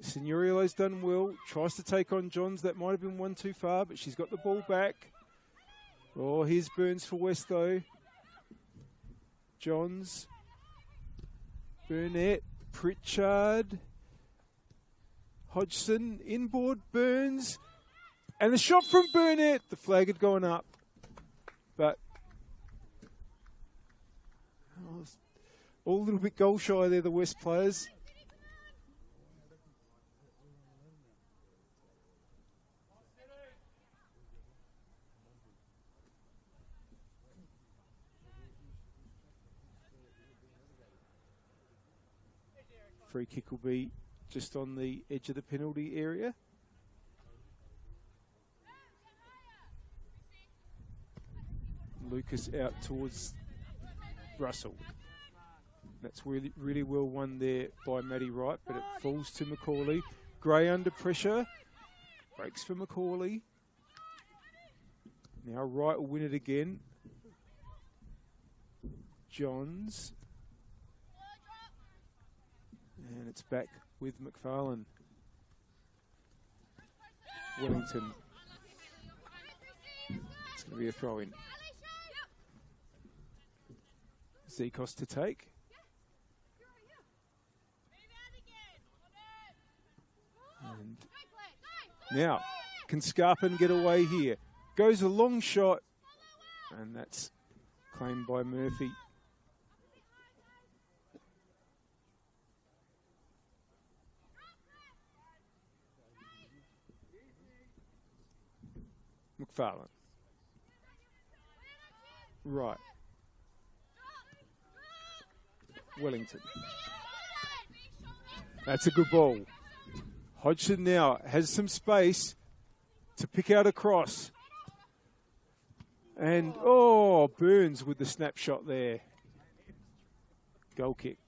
Signoriello's done well, tries to take on Johns. That might have been one too far, but she's got the ball back. Here's Burns for West, though. Johns. Burnett. Pritchard. Hodgson. Inboard. Burns. And the shot from Burnett. The flag had gone up. But all a little bit goal shy there, the West players. Free kick will be just on the edge of the penalty area. Lucas out towards Russell. That's really, really well won there by Maddie Wright, but it falls to Macaulay. Gray under pressure. Breaks for Macaulay. Now Wright will win it again. Johns. it's back with McFarlane. Wellington. It's going to be a throw-in. Zekos to take. And now, can Scarpin get away here? Goes a long shot, and that's claimed by Murphy. McFarlane. Right. Wellington. That's a good ball. Hodgson now has some space to pick out a cross. And, oh, Burns with the snapshot there. Goal kick.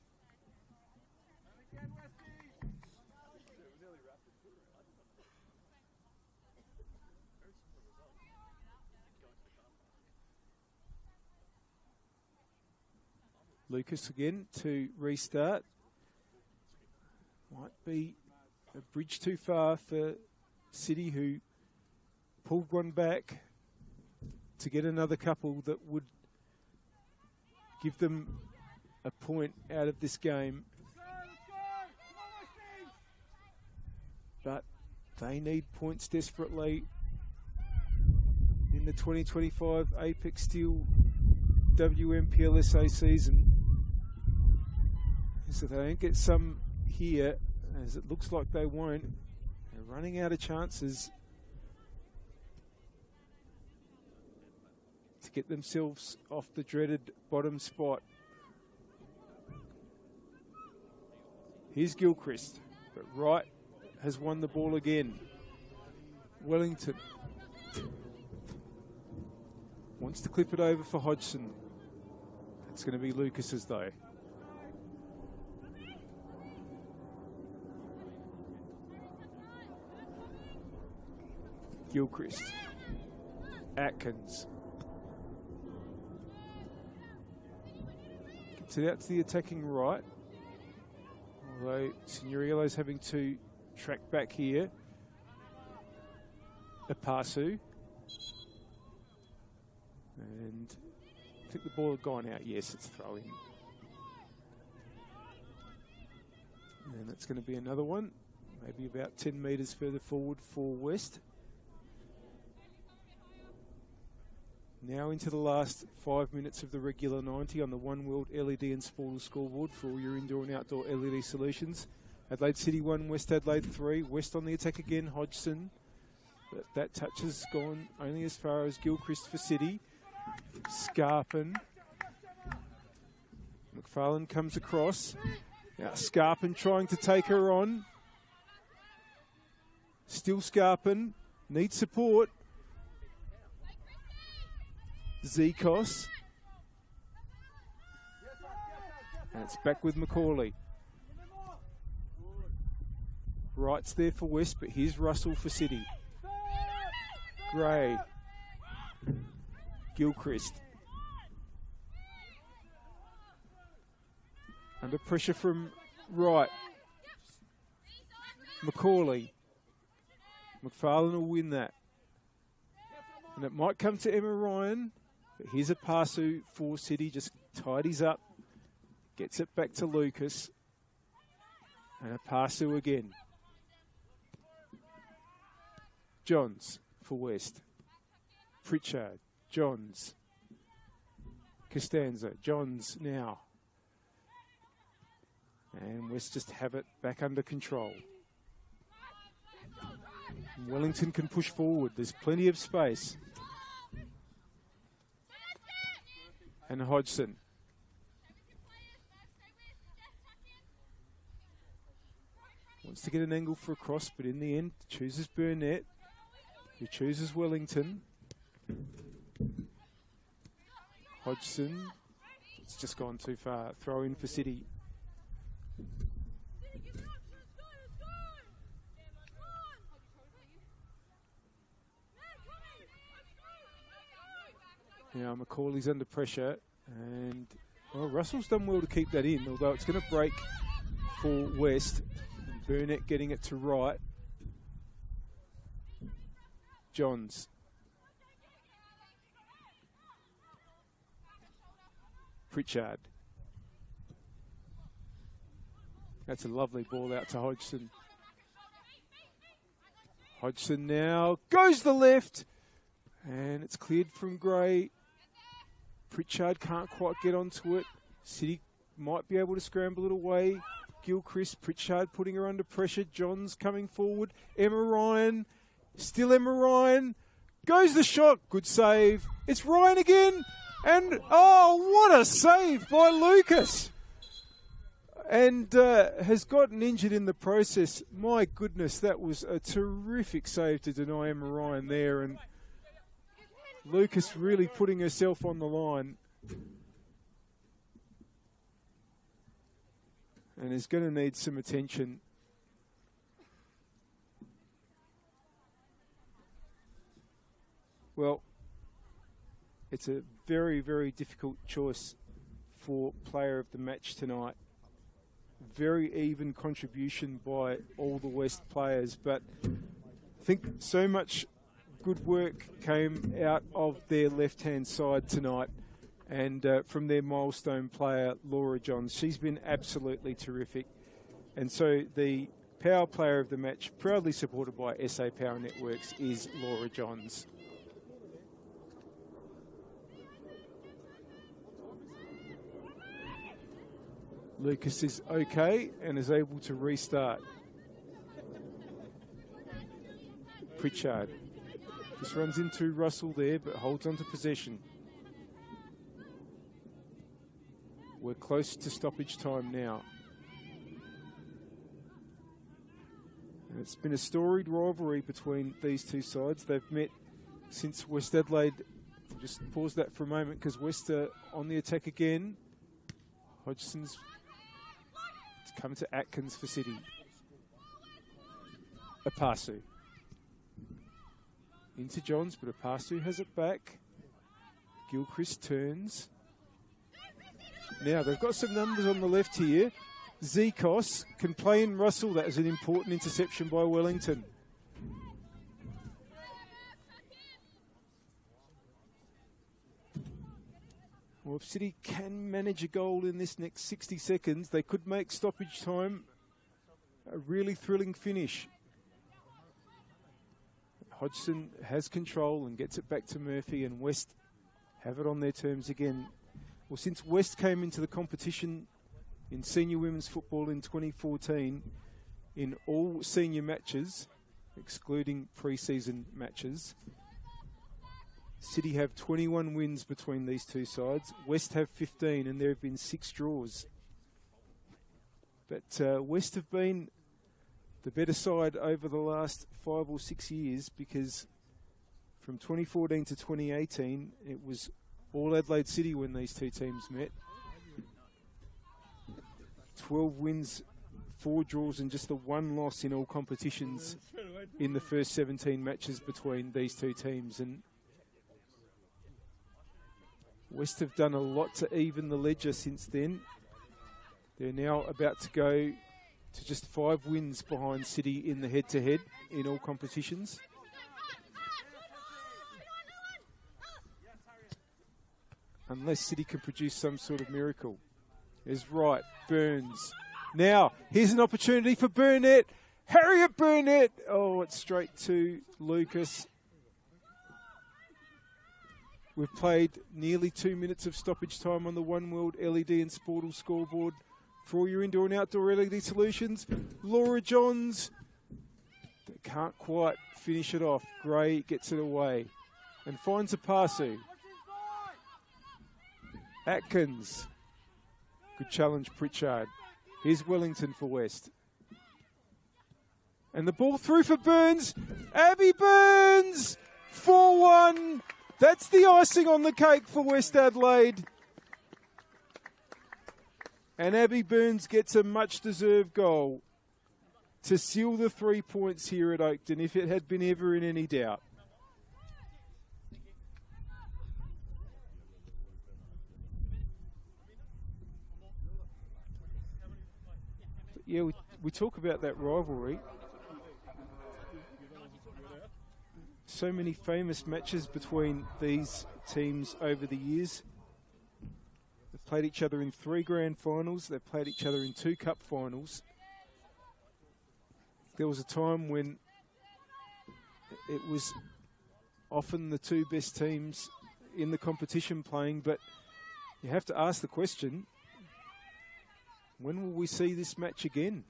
Lucas again to restart. Might be a bridge too far for City, who pulled one back to get another couple that would give them a point out of this game. But they need points desperately in the 2025 Apex Steel WNPLSA season. So they don't get some here, as it looks like they won't. They're running out of chances to get themselves off the dreaded bottom spot. Here's Gilchrist, but Wright has won the ball again. Wellington wants to clip it over for Hodgson. It's going to be Lucas's though. Gilchrist. Atkins. Gets it out to the attacking right. Although Signorillo's having to track back here. Apasu. And I think the ball had gone out. Yes, it's throwing. And that's going to be another one. Maybe about 10 metres further forward for West. Now into the last 5 minutes of the regular 90 on the One World LED and Sportal scoreboard for all your indoor and outdoor LED solutions. Adelaide City 1, West Adelaide 3. West on the attack again, Hodgson. But that touch has gone only as far as Gilchrist for City. Scarpin. McFarlane comes across. Now Scarpin trying to take her on. Still Scarpin. Needs support. Zekos. And it's back with Macaulay. Wright's there for West, but here's Russell for City. Gray. Gilchrist. Under pressure from Wright. Macaulay. McFarlane will win that. And it might come to Emma Ryan. But here's a Pasu for City, just tidies up, gets it back to Lucas, and a Pasu again. Johns for West. Pritchard, Johns, Costanza, Johns now. And West just have it back under control. Wellington can push forward, there's plenty of space. And Hodgson. Wants to get an angle for a cross, but in the end chooses Burnett, who chooses Wellington. Hodgson. It's just gone too far. Throw in for City. Now Macaulay's under pressure, and well, Russell's done well to keep that in, although it's going to break for West. Burnett getting it to right. Johns. Pritchard. That's a lovely ball out to Hodgson. Hodgson now goes the left, and it's cleared from Gray. Pritchard can't quite get onto it. City might be able to scramble it away. Gilchrist, Pritchard putting her under pressure. Johns coming forward. Emma Ryan, still Emma Ryan. Goes the shot, good save. It's Ryan again, and oh, what a save by Lucas. And has gotten injured in the process. My goodness, that was a terrific save to deny Emma Ryan there, and Lucas really putting herself on the line. And is going to need some attention. Well, it's a very, very difficult choice for player of the match tonight. Very even contribution by all the West players, but I think so much good work came out of their left-hand side tonight, and from their milestone player, Laura Johns. She's been absolutely terrific. And so the power player of the match, proudly supported by SA Power Networks, is Laura Johns. Lucas is okay and is able to restart. Pritchard just runs into Russell there, but holds on to possession. We're close to stoppage time now. And it's been a storied rivalry between these two sides. They've met since West Adelaide. I'll just pause that for a moment because West are on the attack again. Hodgson's come to Atkins for City. Apasu. Into Johns, but Apasu has it back. Gilchrist turns. Now, they've got some numbers on the left here. Zekos can play in Russell. That is an important interception by Wellington. Well, if City can manage a goal in this next 60 seconds, they could make stoppage time a really thrilling finish. Hodgson has control and gets it back to Murphy, and West have it on their terms again. Well, since West came into the competition in senior women's football in 2014, in all senior matches, excluding pre-season matches, City have 21 wins between these two sides. West have 15, and there have been 6 draws. But West have been the better side over the last 5 or 6 years, because from 2014 to 2018, it was all Adelaide City when these two teams met. 12 wins, 4 draws, and just the 1 loss in all competitions in the first 17 matches between these two teams. And West have done a lot to even the ledger since then. They're now about to go to just 5 wins behind City in the head-to-head in all competitions. Unless City can produce some sort of miracle. Is right, Burns. Now, here's an opportunity for Burnett. Harriet Burnett. Oh, it's straight to Lucas. We've played nearly 2 minutes of stoppage time on the One World LED and Sportal scoreboard. For all your indoor and outdoor LED solutions, Laura Johns. They can't quite finish it off. Gray gets it away and finds a Apasu. Atkins. Good challenge, Pritchard. Here's Wellington for West. And the ball through for Burns. Abby Burns! 4-1. That's the icing on the cake for West Adelaide. And Abby Burns gets a much-deserved goal to seal the 3 points here at Oakton, if it had been ever in any doubt. yeah, we talk about that rivalry. So many famous matches between these teams over the years. They've played each other in 3 grand finals. They've played each other in 2 cup finals. There was a time when it was often the 2 best teams in the competition playing, but you have to ask the question, when will we see this match again?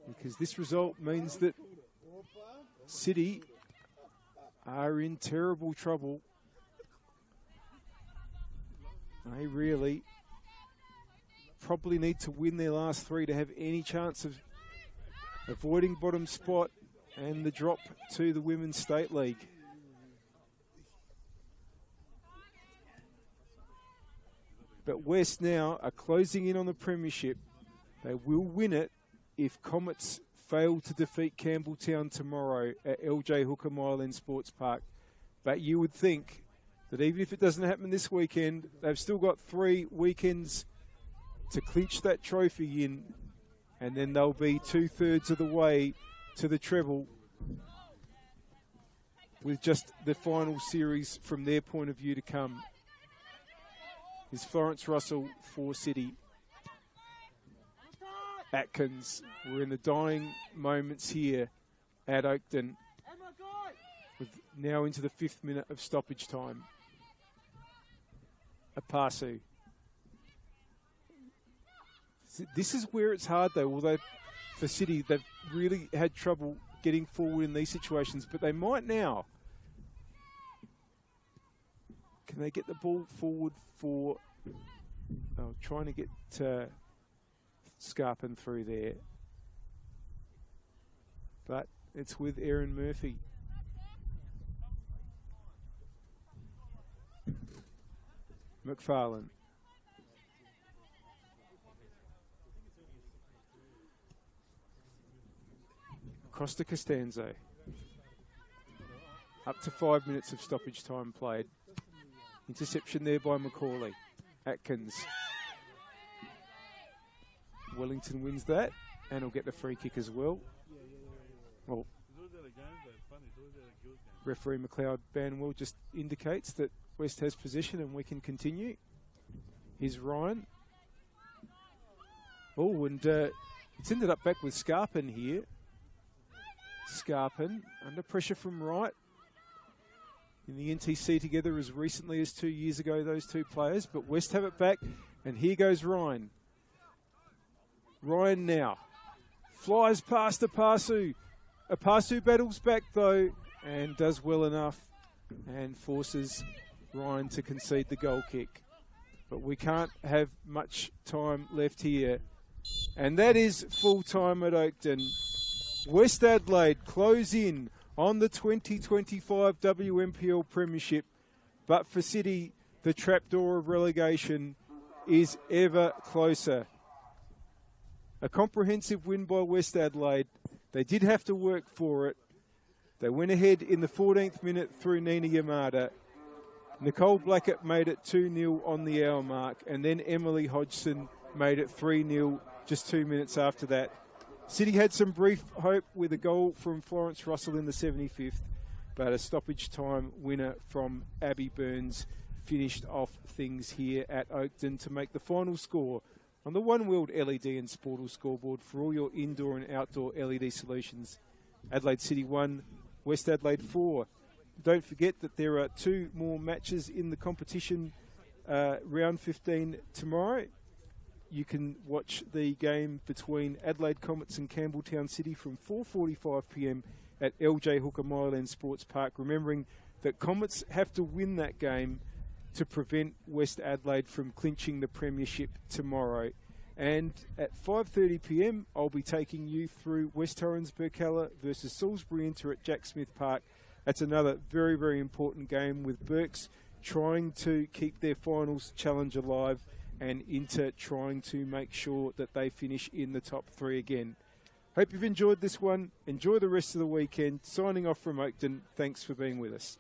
Because this result means that City are in terrible trouble. They really probably need to win their last 3 to have any chance of avoiding bottom spot and the drop to the Women's State League. But West now are closing in on the premiership. They will win it if Comets fail to defeat Campbelltown tomorrow at LJ Hooker Myland Sports Park. But you would think that even if it doesn't happen this weekend, they've still got 3 weekends to clinch that trophy in, and then they'll be 2/3 of the way to the treble with just the final series from their point of view to come. Is Florence Russell for City. Atkins, we're in the dying moments here at Oakton. With now into the 5th minute of stoppage time. Apasu. This is where it's hard though, although for City they've really had trouble getting forward in these situations, but they might now. Can they get the ball forward for trying to get Scarpin through there? But it's with Erin Murphy. McFarlane. Across to Costanzo. Up to 5 minutes of stoppage time played. Interception there by Macaulay. Atkins. Wellington wins that, and he'll get the free kick as well. Well, referee McLeod Banwell just indicates that West has possession and we can continue. Here's Ryan. Oh, and it's ended up back with Scarpin here. Scarpin under pressure from Wright. In the NTC together as recently as 2 years ago, those 2 players. But West have it back, and here goes Ryan. Ryan now flies past Apasu. Apasu battles back though, and does well enough, and forces Ryan to concede the goal kick. But we can't have much time left here. And that is full time at Oakton. West Adelaide close in on the 2025 WMPL Premiership, but for City, the trapdoor of relegation is ever closer. A comprehensive win by West Adelaide. They did have to work for it. They went ahead in the 14th minute through Nina Yamada. Nicole Blackett made it 2-0 on the hour mark, and then Emily Hodgson made it 3-0 just 2 minutes after that. City had some brief hope with a goal from Florence Russell in the 75th, but a stoppage time winner from Abby Burns finished off things here at Oakton to make the final score on the One World LED and Sportal scoreboard for all your indoor and outdoor LED solutions. Adelaide City 1, West Adelaide 4. Don't forget that there are 2 more matches in the competition, round 15 tomorrow. You can watch the game between Adelaide Comets and Campbelltown City from 4:45 p.m. at LJ Hooker Myland Sports Park. Remembering that Comets have to win that game to prevent West Adelaide from clinching the premiership tomorrow. And at 5:30 p.m, I'll be taking you through West Torrens Burkalla versus Salisbury Inter at Jack Smith Park. That's another very, very important game with Burks trying to keep their finals challenge alive and Inter trying to make sure that they finish in the top 3 again. Hope you've enjoyed this one. Enjoy the rest of the weekend. Signing off from Oakton. Thanks for being with us.